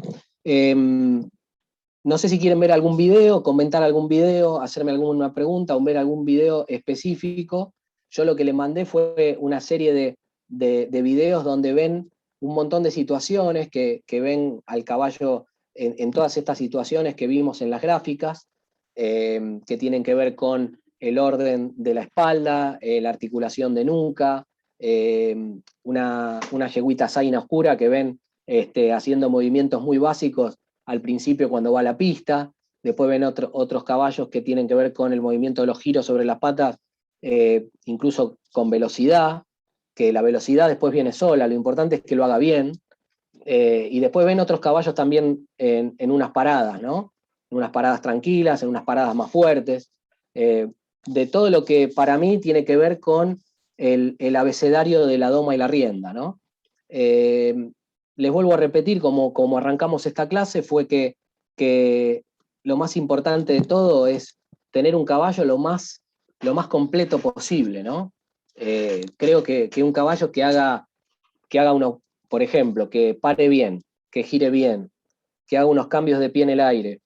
no sé si quieren ver algún video, comentar algún video, hacerme alguna pregunta o ver algún video específico. Yo lo que les mandé fue una serie de videos donde ven un montón de situaciones que ven al caballo en todas estas situaciones que vimos en las gráficas, que tienen que ver con el orden de la espalda, la articulación de nuca, una yeguita zaina oscura que ven haciendo movimientos muy básicos al principio cuando va a la pista, después ven otros caballos que tienen que ver con el movimiento de los giros sobre las patas, incluso con velocidad, que la velocidad después viene sola, lo importante es que lo haga bien, y después ven otros caballos también en unas paradas, ¿no? En unas paradas tranquilas, en unas paradas más fuertes, de todo lo que para mí tiene que ver con el abecedario de la doma y la rienda, ¿no? Les vuelvo a repetir, como arrancamos esta clase, fue que lo más importante de todo es tener un caballo lo más completo posible, ¿no? Creo que un caballo que haga uno, por ejemplo, que pare bien, que gire bien, que haga unos cambios de pie en el aire,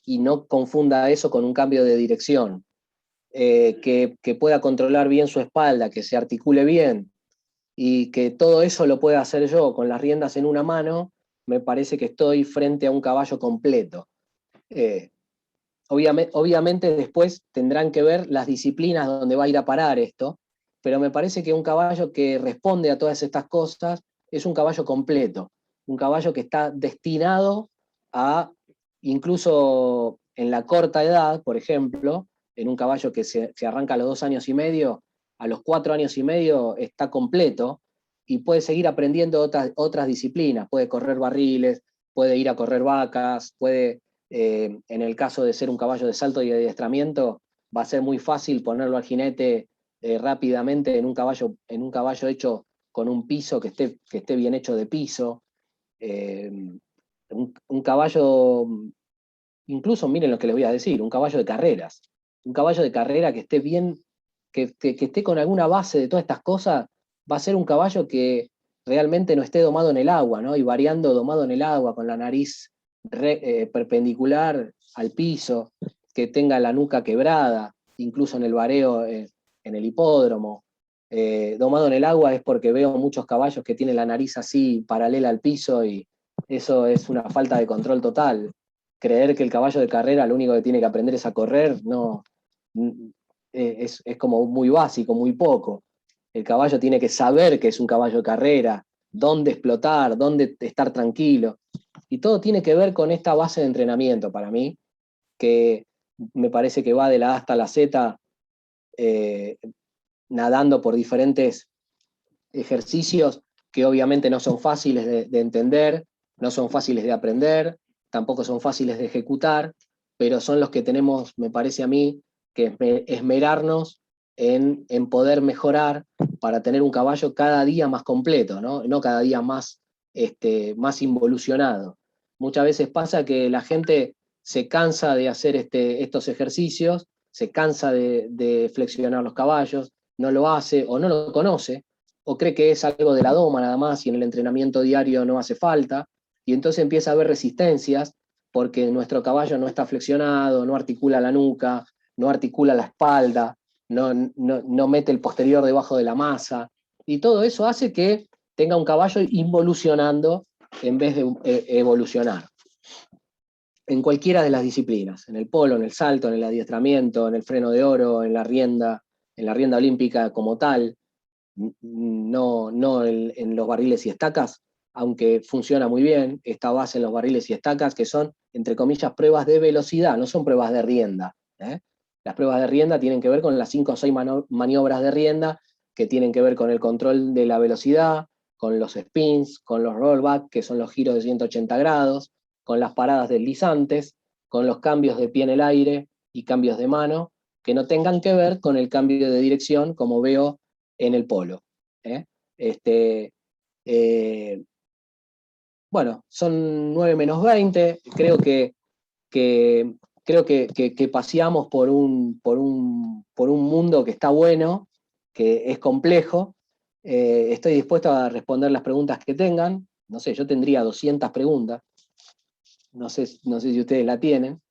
y no confunda eso con un cambio de dirección, que pueda controlar bien su espalda, que se articule bien, y que todo eso lo pueda hacer yo con las riendas en una mano, me parece que estoy frente a un caballo completo. Obviamente después tendrán que ver las disciplinas donde va a ir a parar esto, pero me parece que un caballo que responde a todas estas cosas es un caballo completo, un caballo que está destinado a, incluso en la corta edad, por ejemplo, en un caballo que se arranca a los 2 años y medio, a los 4 años y medio está completo y puede seguir aprendiendo otras disciplinas, puede correr barriles, puede ir a correr vacas, puede, en el caso de ser un caballo de salto y de adiestramiento, va a ser muy fácil ponerlo al jinete rápidamente en un caballo hecho con un piso que esté bien hecho de piso. Un caballo, incluso miren lo que les voy a decir, un caballo de carreras. Un caballo de carrera que esté bien, que esté con alguna base de todas estas cosas, va a ser un caballo que realmente no esté domado en el agua, ¿no? Y variando domado en el agua, con la nariz perpendicular al piso, que tenga la nuca quebrada, incluso en el vareo, en el hipódromo. Domado en el agua es porque veo muchos caballos que tienen la nariz así paralela al piso, y eso es una falta de control total. Creer que el caballo de carrera lo único que tiene que aprender es a correr, no, es como muy básico, muy poco. El caballo tiene que saber que es un caballo de carrera, dónde explotar, dónde estar tranquilo. Y todo tiene que ver con esta base de entrenamiento para mí, que me parece que va de la A hasta la Z, nadando por diferentes ejercicios que obviamente no son fáciles de entender, no son fáciles de aprender, tampoco son fáciles de ejecutar, pero son los que tenemos, me parece a mí, que esmerarnos en poder mejorar para tener un caballo cada día más completo, no cada día más involucionado. Muchas veces pasa que la gente se cansa de hacer estos ejercicios, se cansa de flexionar los caballos, no lo hace o no lo conoce, o cree que es algo de la doma nada más y en el entrenamiento diario no hace falta, y entonces empieza a haber resistencias porque nuestro caballo no está flexionado, no articula la nuca, no articula la espalda, no mete el posterior debajo de la masa, y todo eso hace que tenga un caballo involucionando en vez de evolucionar. En cualquiera de las disciplinas, en el polo, en el salto, en el adiestramiento, en el freno de oro, en la rienda olímpica como tal, no en los barriles y estacas, aunque funciona muy bien esta base en los barriles y estacas, que son, entre comillas, pruebas de velocidad, no son pruebas de rienda. Las pruebas de rienda tienen que ver con las 5 o 6 maniobras de rienda, que tienen que ver con el control de la velocidad, con los spins, con los rollback, que son los giros de 180 grados, con las paradas deslizantes, con los cambios de pie en el aire y cambios de mano, que no tengan que ver con el cambio de dirección, como veo en el polo. Bueno, son 9 menos 20, creo que paseamos por un mundo que está bueno, que es complejo. Estoy dispuesto a responder las preguntas que tengan. No sé, yo tendría 200 preguntas. No sé si ustedes la tienen.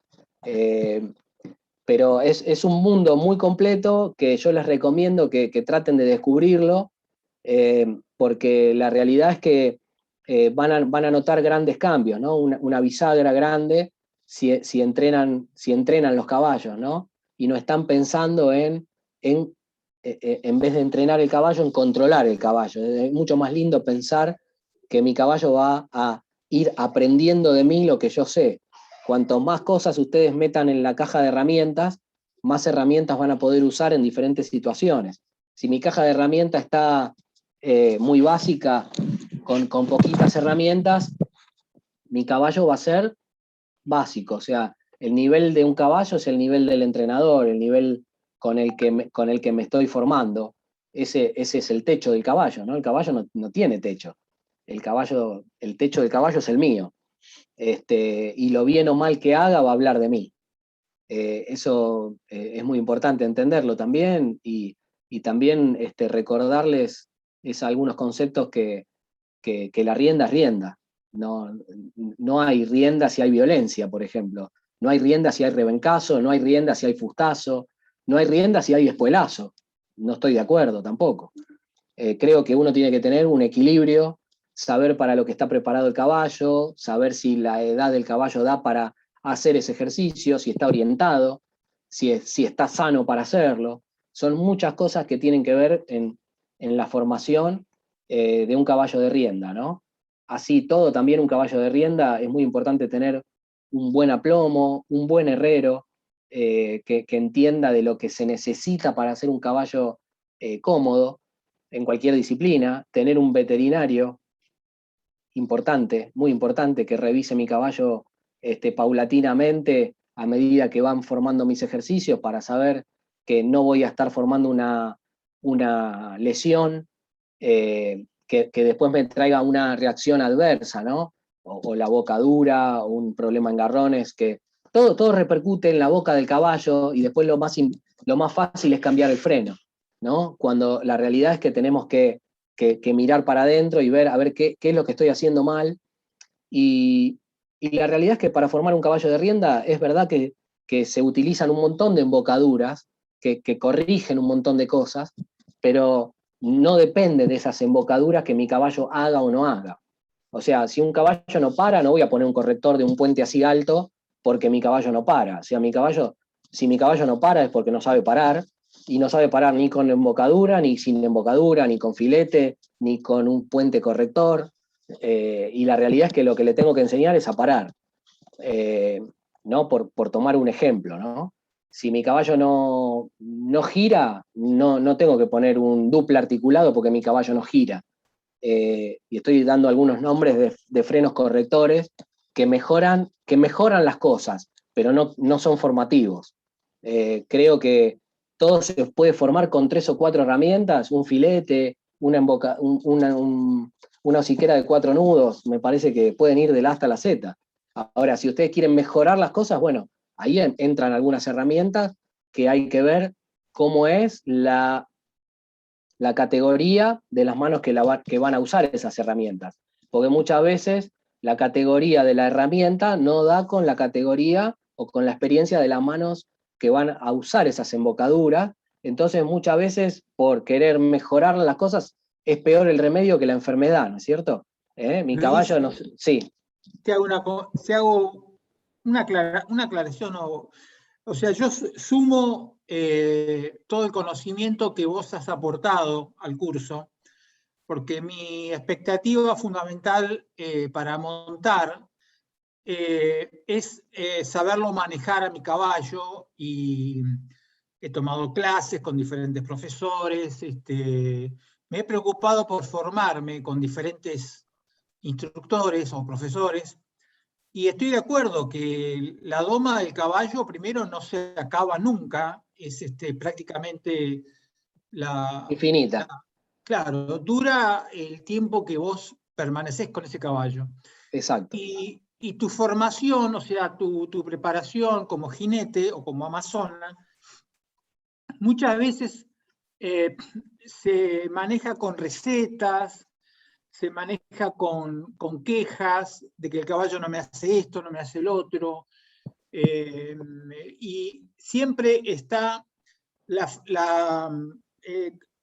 Pero es un mundo muy completo que yo les recomiendo que traten de descubrirlo. porque la realidad es que van a notar grandes cambios, ¿no? Una bisagra grande si entrenan los caballos, ¿no? Y no están pensando en vez de entrenar el caballo, en controlar el caballo. Es mucho más lindo pensar que mi caballo va a ir aprendiendo de mí lo que yo sé. Cuanto más cosas ustedes metan en la caja de herramientas, más herramientas van a poder usar en diferentes situaciones. Si mi caja de herramientas está muy básica, con poquitas herramientas, mi caballo va a ser básico. O sea, el nivel de un caballo es el nivel del entrenador, el nivel con el que me estoy formando. Ese es el techo del caballo, ¿no? El caballo no tiene techo. El techo del caballo es el mío. Y lo bien o mal que haga va a hablar de mí. Eso es muy importante entenderlo también, y también recordarles algunos conceptos que la rienda es rienda. No hay rienda si hay violencia, por ejemplo. No hay rienda si hay rebencazo, no hay rienda si hay fustazo, no hay rienda si hay espuelazo. No estoy de acuerdo tampoco. Creo que uno tiene que tener un equilibrio, saber para lo que está preparado el caballo, saber si la edad del caballo da para hacer ese ejercicio, si está orientado, si está sano para hacerlo. Son muchas cosas que tienen que ver en la formación de un caballo de rienda, ¿no? Así todo, también un caballo de rienda es muy importante tener un buen aplomo, un buen herrero, que entienda de lo que se necesita para hacer un caballo cómodo en cualquier disciplina, tener un veterinario importante, muy importante, que revise mi caballo paulatinamente a medida que van formando mis ejercicios, para saber que no voy a estar formando una lesión que después me traiga una reacción adversa, ¿no? O la boca dura, o un problema en garrones, que todo repercute en la boca del caballo, y después lo más fácil es cambiar el freno, ¿no? Cuando la realidad es que tenemos que mirar para adentro y ver a ver qué es lo que estoy haciendo mal. Y la realidad es que para formar un caballo de rienda es verdad que se utilizan un montón de embocaduras que corrigen un montón de cosas, pero no depende de esas embocaduras que mi caballo haga o no haga. O sea, si un caballo no para, no voy a poner un corrector de un puente así alto porque mi caballo no para. O sea, si mi caballo no para es porque no sabe parar, y no sabe parar ni con embocadura, ni sin embocadura, ni con filete, ni con un puente corrector. Y la realidad es que lo que le tengo que enseñar es a parar, ¿no? Por tomar un ejemplo, ¿no? Si mi caballo no gira, no tengo que poner un dupla articulado porque mi caballo no gira. Y estoy dando algunos nombres de frenos correctores que mejoran las cosas, pero no son formativos. Creo que todo se puede formar con 3 o 4 herramientas, un filete, una hociquera de 4 nudos, me parece que pueden ir del A hasta la Z. Ahora, si ustedes quieren mejorar las cosas, bueno, ahí entran algunas herramientas que hay que ver cómo es la categoría de las manos que van a usar esas herramientas. Porque muchas veces la categoría de la herramienta no da con la categoría o con la experiencia de las manos que van a usar esas embocaduras. Entonces muchas veces, por querer mejorar las cosas, es peor el remedio que la enfermedad, ¿no es cierto? Mi caballo no... Sí. Te hago una aclaración. O sea, yo sumo todo el conocimiento que vos has aportado al curso, porque mi expectativa fundamental para montar es saberlo manejar a mi caballo, y he tomado clases con diferentes profesores, me he preocupado por formarme con diferentes instructores o profesores, y estoy de acuerdo que la doma del caballo primero no se acaba nunca, es prácticamente infinita. Claro, dura el tiempo que vos permanecés con ese caballo. Exacto. Y tu formación, o sea, tu preparación como jinete o como amazona, muchas veces se maneja con recetas, se maneja con quejas de que el caballo no me hace esto, no me hace el otro, y siempre está la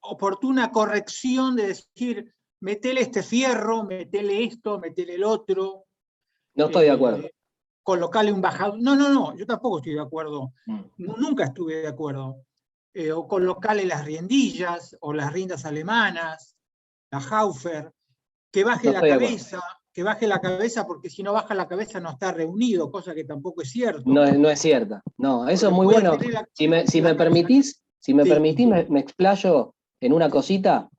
oportuna corrección de decir, metele este fierro, metele esto, metele el otro. No estoy de acuerdo. Colocarle un bajador. No, yo tampoco estoy de acuerdo. Nunca estuve de acuerdo. O colocarle las riendillas, o las riendas alemanas, la Haufer, que baje la cabeza, porque si no baja la cabeza no está reunido, cosa que tampoco es cierto. No es cierta. No, eso es muy bueno. Si me permitís, me explayo en una cosita.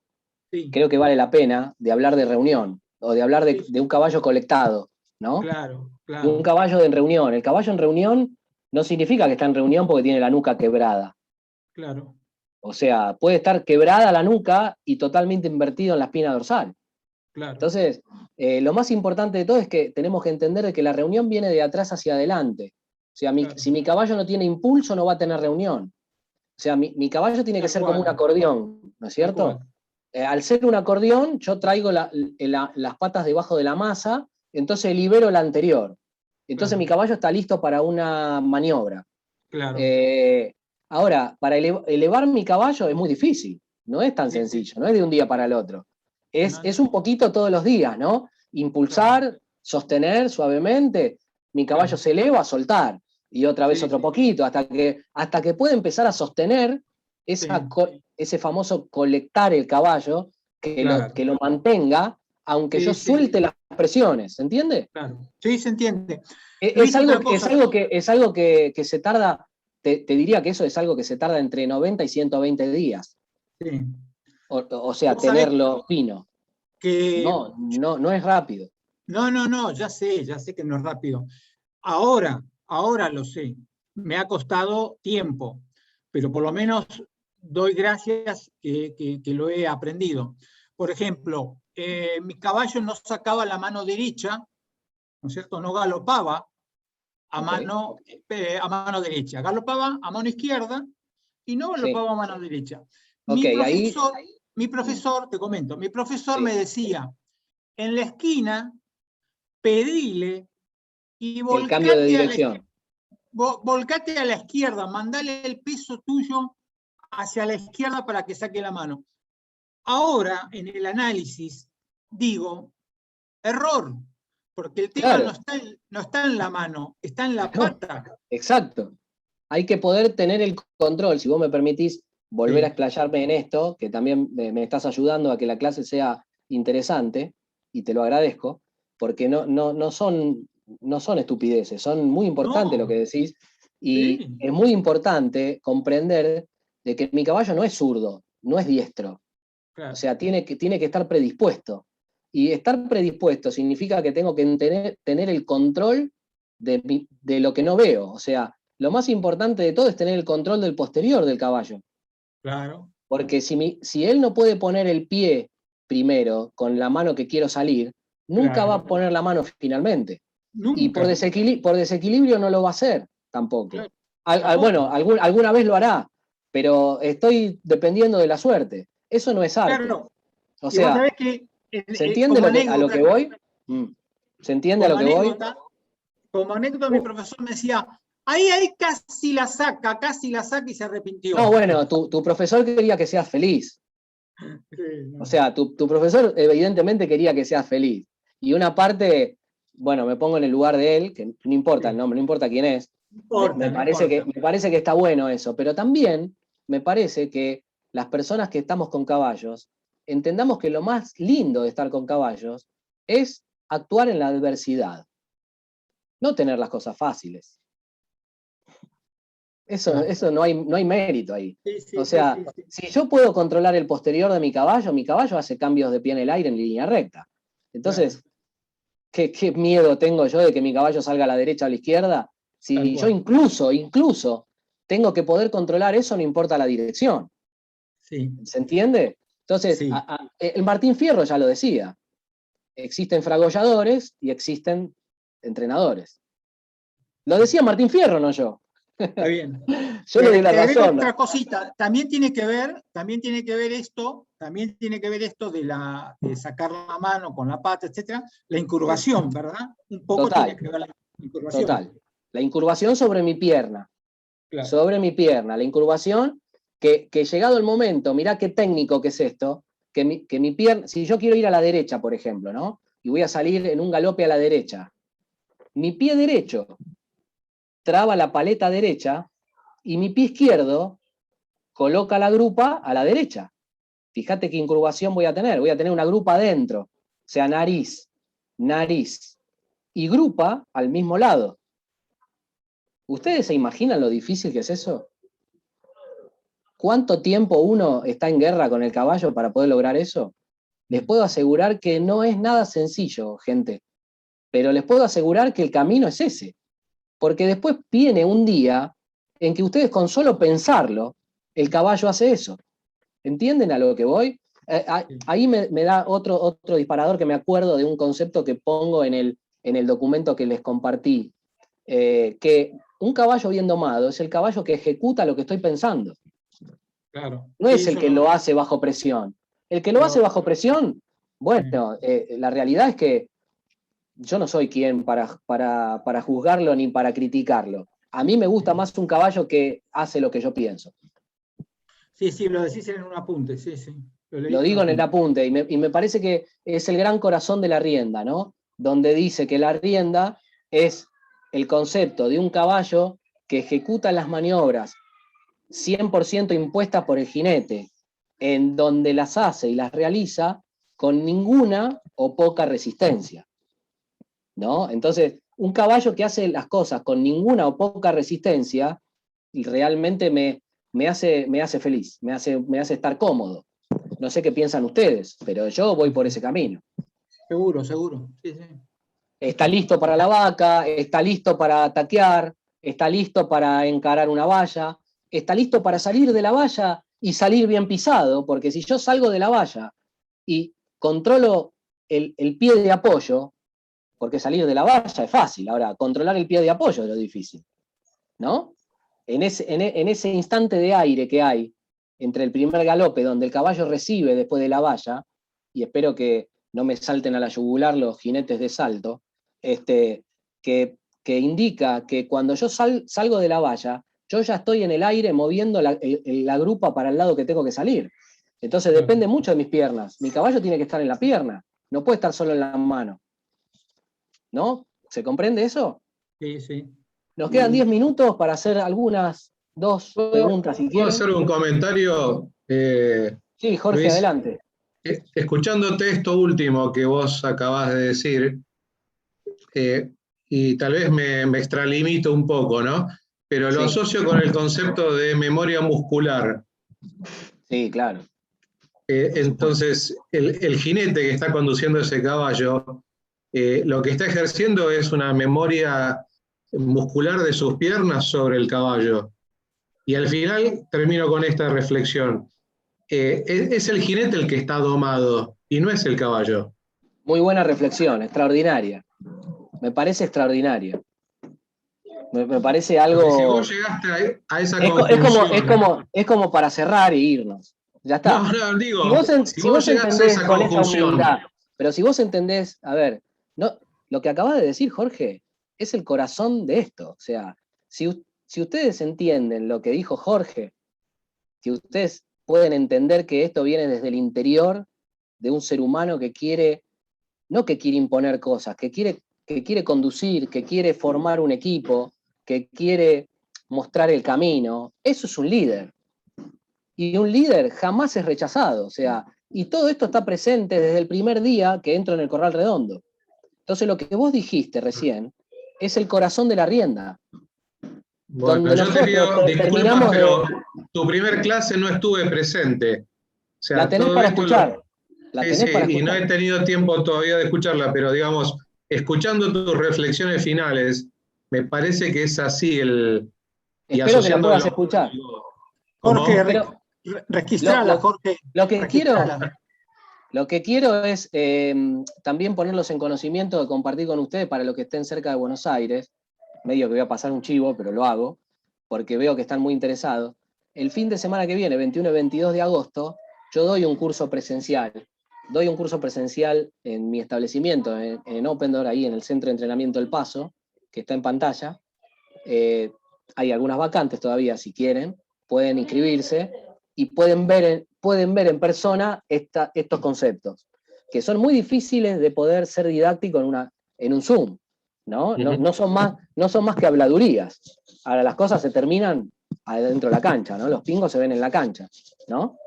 Sí. Creo que vale la pena de hablar de reunión, o de hablar de un caballo colectado, ¿no? Claro. De un caballo en reunión. El caballo en reunión no significa que está en reunión porque tiene la nuca quebrada. Claro. O sea, puede estar quebrada la nuca y totalmente invertido en la espina dorsal. Claro. Entonces, lo más importante de todo es que tenemos que entender que la reunión viene de atrás hacia adelante. O sea, si mi caballo no tiene impulso, no va a tener reunión. O sea, mi caballo tiene que ser como un acordeón, ¿no es cierto? Al ser un acordeón, yo traigo las patas debajo de la masa, entonces libero la anterior. Entonces mi caballo está listo para una maniobra. Claro. Ahora, para elevar mi caballo es muy difícil, no es tan sencillo, no es de un día para el otro. Es un poquito todos los días, ¿no? Impulsar, sostener suavemente, mi caballo se eleva, soltar, y otra vez otro poquito, hasta que puede empezar a sostener ese famoso colectar el caballo, que lo mantenga, aunque yo suelte las presiones, ¿se entiende? Claro, sí, se entiende. Es algo que se tarda, te diría que eso es algo que se tarda entre 90 y 120 días. Sí. O sea, tenerlo fino. No es rápido. No, ya sé que no es rápido. Ahora lo sé. Me ha costado tiempo, pero por lo menos doy gracias que lo he aprendido. Por ejemplo, mi caballo no sacaba la mano derecha, ¿no es cierto? No galopaba a mano derecha. Galopaba a mano izquierda y no galopaba a mano derecha. Mi profesor, te comento, mi profesor me decía, en la esquina, pedile y volcate a la izquierda, mandale el peso tuyo hacia la izquierda para que saque la mano. Ahora, en el análisis, digo, error, porque el tema no está en la mano, está en la pata. Exacto. Hay que poder tener el control. Si vos me permitís volver a explayarme en esto, que también me estás ayudando a que la clase sea interesante, y te lo agradezco, porque no son estupideces, son muy importantes lo que decís, y es muy importante comprender de que mi caballo no es zurdo, no es diestro. Claro. O sea, tiene que estar predispuesto. Y estar predispuesto significa que tengo que tener el control de lo que no veo. O sea, lo más importante de todo es tener el control del posterior del caballo. Claro. Porque si él no puede poner el pie primero con la mano que quiero salir, nunca va a poner la mano finalmente. Nunca. Y por desequilibrio no lo va a hacer tampoco. Claro. Bueno, alguna vez lo hará, pero estoy dependiendo de la suerte. Eso no es arte. Claro. O sea, ¿se entiende a lo que voy? ¿Se entiende a lo que voy? Como anécdota, mi profesor me decía, ahí casi la saca y se arrepintió. No, bueno, tu profesor quería que seas feliz. O sea, tu profesor evidentemente quería que seas feliz. Y una parte, bueno, me pongo en el lugar de él, que no importa el nombre, no importa quién es. Me parece que está bueno eso, pero también me parece que las personas que estamos con caballos, entendamos que lo más lindo de estar con caballos es actuar en la adversidad, no tener las cosas fáciles. Eso no hay mérito ahí. O sea, si yo puedo controlar el posterior de mi caballo hace cambios de pie en el aire en línea recta. Entonces, ¿qué miedo tengo yo de que mi caballo salga a la derecha o a la izquierda? Si yo incluso tengo que poder controlar eso, no importa la dirección. ¿Se entiende? Entonces, el Martín Fierro ya lo decía. Existen fragolladores y existen entrenadores. Lo decía Martín Fierro, no yo. Está bien. Yo le doy la razón. Otra cosita, también tiene que ver esto de sacar la mano con la pata, etcétera, la incurvación, ¿verdad? Un poco tiene que ver la incurvación. Total. La incurvación sobre mi pierna. Sobre mi pierna. La incurvación que llegado el momento, mirá qué técnico que es esto, que mi pierna, si yo quiero ir a la derecha, por ejemplo, ¿no? Y voy a salir en un galope a la derecha, mi pie derecho traba la paleta derecha y mi pie izquierdo coloca la grupa a la derecha. Fíjate qué incurvación voy a tener una grupa adentro, o sea, nariz, y grupa al mismo lado. ¿Ustedes se imaginan lo difícil que es eso? ¿Cuánto tiempo uno está en guerra con el caballo para poder lograr eso? Les puedo asegurar que no es nada sencillo, gente, pero les puedo asegurar que el camino es ese, porque después viene un día en que ustedes con solo pensarlo, el caballo hace eso. ¿Entienden a lo que voy? Ahí me da otro disparador que me acuerdo de un concepto que pongo en el documento que les compartí, que un caballo bien domado es el caballo que ejecuta lo que estoy pensando. Claro. No es el que lo hace bajo presión. El que lo hace bajo presión, bueno, la realidad es que yo no soy quien para juzgarlo ni para criticarlo. A mí me gusta más un caballo que hace lo que yo pienso. Sí, lo decís en un apunte, sí. Lo digo en el apunte, y me parece que es el gran corazón de la rienda, ¿no? Donde dice que la rienda es el concepto de un caballo que ejecuta las maniobras 100% impuestas por el jinete, en donde las hace y las realiza con ninguna o poca resistencia, ¿no? Entonces, un caballo que hace las cosas con ninguna o poca resistencia, realmente me hace feliz, me hace estar cómodo. No sé qué piensan ustedes, pero yo voy por ese camino. Seguro. Sí. Está listo para la vaca, está listo para taquear, está listo para encarar una valla, está listo para salir de la valla y salir bien pisado, porque si yo salgo de la valla y controlo el pie de apoyo, porque salir de la valla es fácil, ahora controlar el pie de apoyo es lo difícil, ¿no? En ese instante de aire que hay entre el primer galope donde el caballo recibe después de la valla, y espero que no me salten a la yugular los jinetes de salto, que indica que cuando yo salgo de la valla, yo ya estoy en el aire moviendo la grupa para el lado que tengo que salir. Entonces depende mucho de mis piernas. Mi caballo tiene que estar en la pierna, no puede estar solo en la mano. ¿No? ¿Se comprende eso? Sí. Nos quedan 10 minutos para hacer algunas 2 preguntas si quieren. ¿Puedo hacer un comentario? Sí, Jorge, Luis, adelante. Escuchándote esto último que vos acabás de decir, y tal vez me extralimito un poco, ¿no? Pero lo asocio con el concepto de memoria muscular. Sí, claro. Entonces, el jinete que está conduciendo ese caballo, lo que está ejerciendo es una memoria muscular de sus piernas sobre el caballo. Y al final termino con esta reflexión. Es el jinete el que está domado y no es el caballo. Muy buena reflexión, extraordinaria. Me parece extraordinaria. Me parece algo... Porque si vos llegaste a esa conclusión... Es como para cerrar e irnos. Ya está. No, digo, si vos llegaste a esa conclusión... Pero si vos entendés, a ver, no, lo que acabas de decir, Jorge, es el corazón de esto. O sea, si ustedes entienden lo que dijo Jorge, si ustedes pueden entender que esto viene desde el interior de un ser humano que quiere, no que quiere imponer cosas, que quiere conducir, que quiere formar un equipo, que quiere mostrar el camino, eso es un líder. Y un líder jamás es rechazado, o sea, y todo esto está presente desde el primer día que entro en el Corral Redondo. Entonces lo que vos dijiste recién es el corazón de la rienda. Bueno, yo te pido disculpas, pero tu primer clase no estuve presente. O sea, la tenés para escuchar. Y no he tenido tiempo todavía de escucharla, pero digamos, escuchando tus reflexiones finales, me parece que es así el... Espero que la puedas escuchar. Jorge, registrala, Jorge. Lo que quiero es también ponerlos en conocimiento de compartir con ustedes para los que estén cerca de Buenos Aires, medio que voy a pasar un chivo, pero lo hago, porque veo que están muy interesados. El fin de semana que viene, 21 y 22 de agosto, yo doy un curso presencial. Doy un curso presencial en mi establecimiento, en Open Door, ahí en el Centro de Entrenamiento El Paso, que está en pantalla. Hay algunas vacantes todavía, si quieren, pueden inscribirse. y pueden ver en persona estos conceptos, que son muy difíciles de poder ser didáctico en un Zoom, ¿no? No son más que habladurías. Ahora las cosas se terminan adentro de la cancha, ¿no? Los pingos se ven en la cancha, ¿no?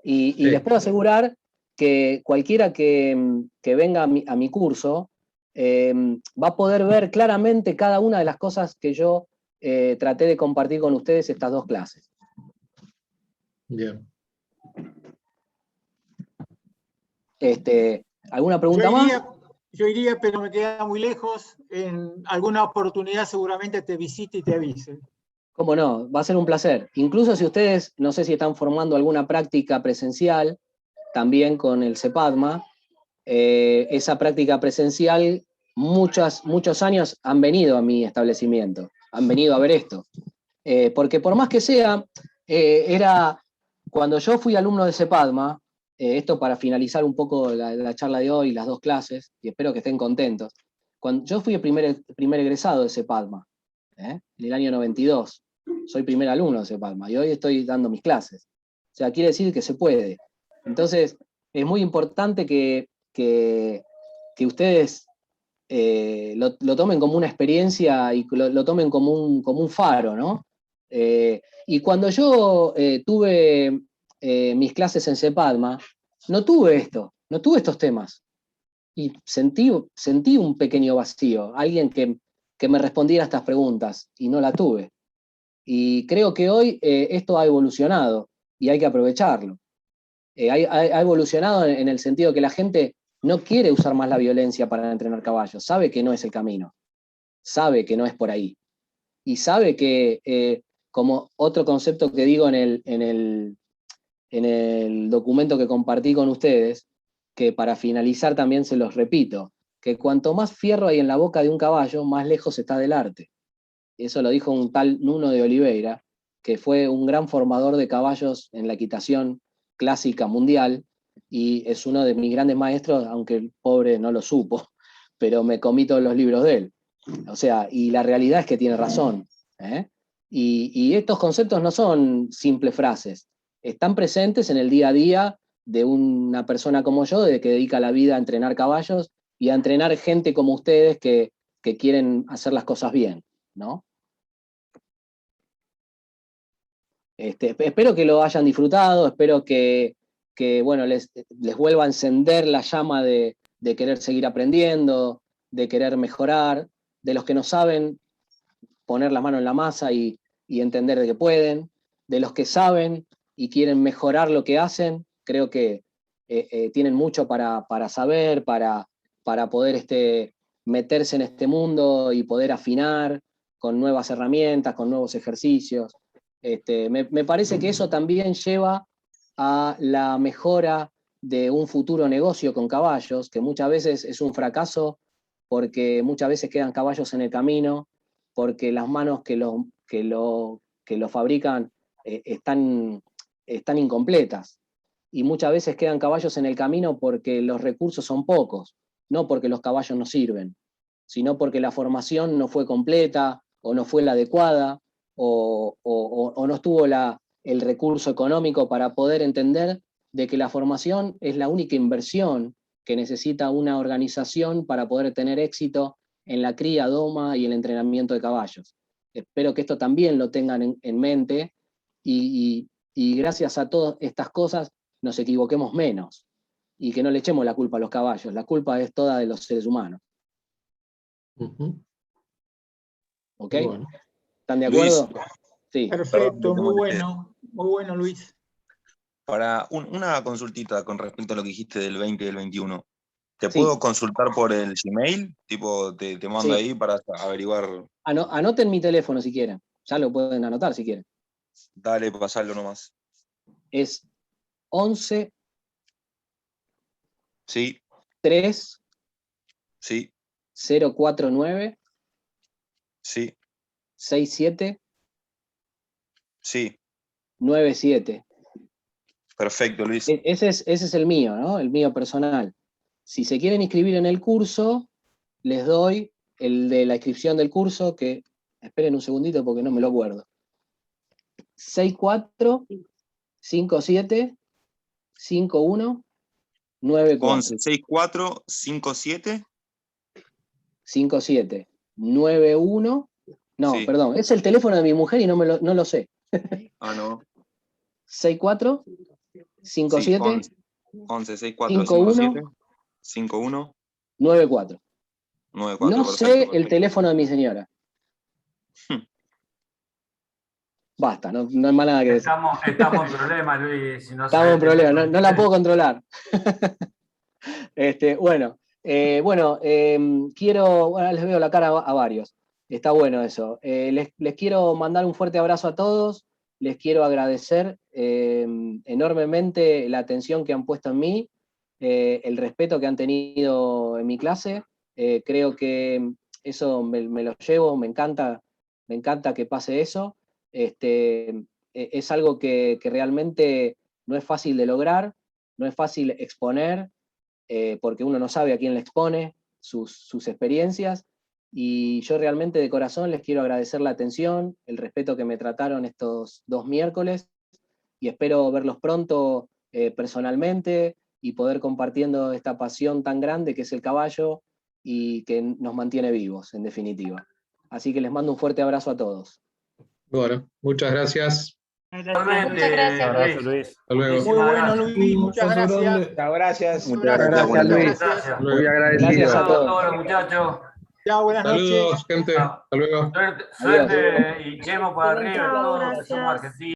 Y les puedo asegurar que cualquiera que venga a mi curso va a poder ver claramente cada una de las cosas que yo traté de compartir con ustedes estas 2 clases. Bien. ¿Alguna pregunta más? Yo iría, pero me queda muy lejos. En alguna oportunidad seguramente te visite y te avise. Cómo no, va a ser un placer. Incluso si ustedes, no sé si están formando alguna práctica presencial, también con el CEPADMA, esa práctica presencial, muchos años han venido a mi establecimiento, han venido a ver esto. Porque por más que sea, cuando yo fui alumno de CEPADMA, esto para finalizar un poco la charla de hoy, las 2 clases, y espero que estén contentos. Cuando yo fui el primer egresado de CEPADMA, en el año 92, soy primer alumno de CEPADMA, y hoy estoy dando mis clases. O sea, quiere decir que se puede. Entonces, es muy importante que ustedes lo tomen como una experiencia y lo tomen como un faro, ¿no? Y cuando yo tuve mis clases en CEPADMA, no tuve estos temas. Y sentí un pequeño vacío, alguien que me respondiera a estas preguntas, y no la tuve. Y creo que hoy esto ha evolucionado, y hay que aprovecharlo. Ha evolucionado en el sentido que la gente no quiere usar más la violencia para entrenar caballos, sabe que no es el camino, sabe que no es por ahí. Y sabe que, como otro concepto que digo en el documento que compartí con ustedes, que para finalizar también se los repito, que cuanto más fierro hay en la boca de un caballo, más lejos está del arte. Eso lo dijo un tal Nuno de Oliveira, que fue un gran formador de caballos en la equitación clásica mundial, y es uno de mis grandes maestros, aunque el pobre no lo supo, pero me comí todos los libros de él. O sea, y la realidad es que tiene razón. Y estos conceptos no son simples frases, están presentes en el día a día de una persona como yo, que dedica la vida a entrenar caballos y a entrenar gente como ustedes que quieren hacer las cosas bien, ¿no? Espero que lo hayan disfrutado, espero que bueno, les vuelva a encender la llama de querer seguir aprendiendo, de querer mejorar, de los que no saben poner la mano en la masa y entender de que pueden, de los que saben y quieren mejorar lo que hacen. Creo que tienen mucho para saber, para poder meterse en este mundo y poder afinar con nuevas herramientas, con nuevos ejercicios. Me parece que eso también lleva a la mejora de un futuro negocio con caballos, que muchas veces es un fracaso porque muchas veces quedan caballos en el camino, porque las manos que lo fabrican están incompletas. Y muchas veces quedan caballos en el camino porque los recursos son pocos, no porque los caballos no sirven, sino porque la formación no fue completa o no fue la adecuada o no estuvo el recurso económico para poder entender de que la formación es la única inversión que necesita una organización para poder tener éxito en la cría, doma y el entrenamiento de caballos. Espero que esto también lo tengan en mente y gracias a todas estas cosas nos equivoquemos menos y que no le echemos la culpa a los caballos, la culpa es toda de los seres humanos. ¿Ok? Bueno. ¿Están de acuerdo? Luis, sí. Perfecto, muy bueno, Luis. Para una consultita con respecto a lo que dijiste del 20 y del 21. ¿Te puedo consultar por el Gmail? Tipo, te mando ahí para averiguar. Anoten mi teléfono si quieren. Ya lo pueden anotar si quieren. Dale, pasalo nomás. Es 11 Sí. 3 Sí. 049 Sí. 67 Sí. 97. Perfecto, Luis. Ese es el mío, ¿no? El mío personal. Si se quieren inscribir en el curso, les doy el de la inscripción del curso, que esperen un segundito porque no me lo acuerdo. 64 57 51 94. 11 64 57 57 91. No, sí. Perdón, es el teléfono de mi mujer y no lo sé. Ah, no. 64 57 Sí, 11 64 57 51 94. 94. No Perfecto, sé el perfecto. teléfono de mi señora. Basta, no hay más nada que decir. Estamos en problemas, Luis. Si no Estamos en problemas, no la puedo controlar. Bueno, les veo la cara a varios. Está bueno eso. Les quiero mandar un fuerte abrazo a todos. Les quiero agradecer enormemente la atención que han puesto en mí, el respeto que han tenido en mi clase. Creo que eso me lo llevo, me encanta que pase eso. Es algo que realmente no es fácil de lograr, no es fácil exponer, porque uno no sabe a quién le expone sus experiencias, y yo realmente de corazón les quiero agradecer la atención, el respeto que me trataron estos 2 miércoles, y espero verlos pronto personalmente, y poder compartiendo esta pasión tan grande que es el caballo, y que nos mantiene vivos, en definitiva. Así que les mando un fuerte abrazo a todos. Bueno, muchas gracias. Muchas gracias, Luis. Hasta luego. Muy bueno, Luis, muchas gracias. Gracias. Muchas gracias, Luis. Muy agradecido. Gracias a todos. Todos los muchachos. Chao, buenas noches. Saludos, gente. Hasta luego. Suerte y Chemo para arriba, todos los que somos argentinos.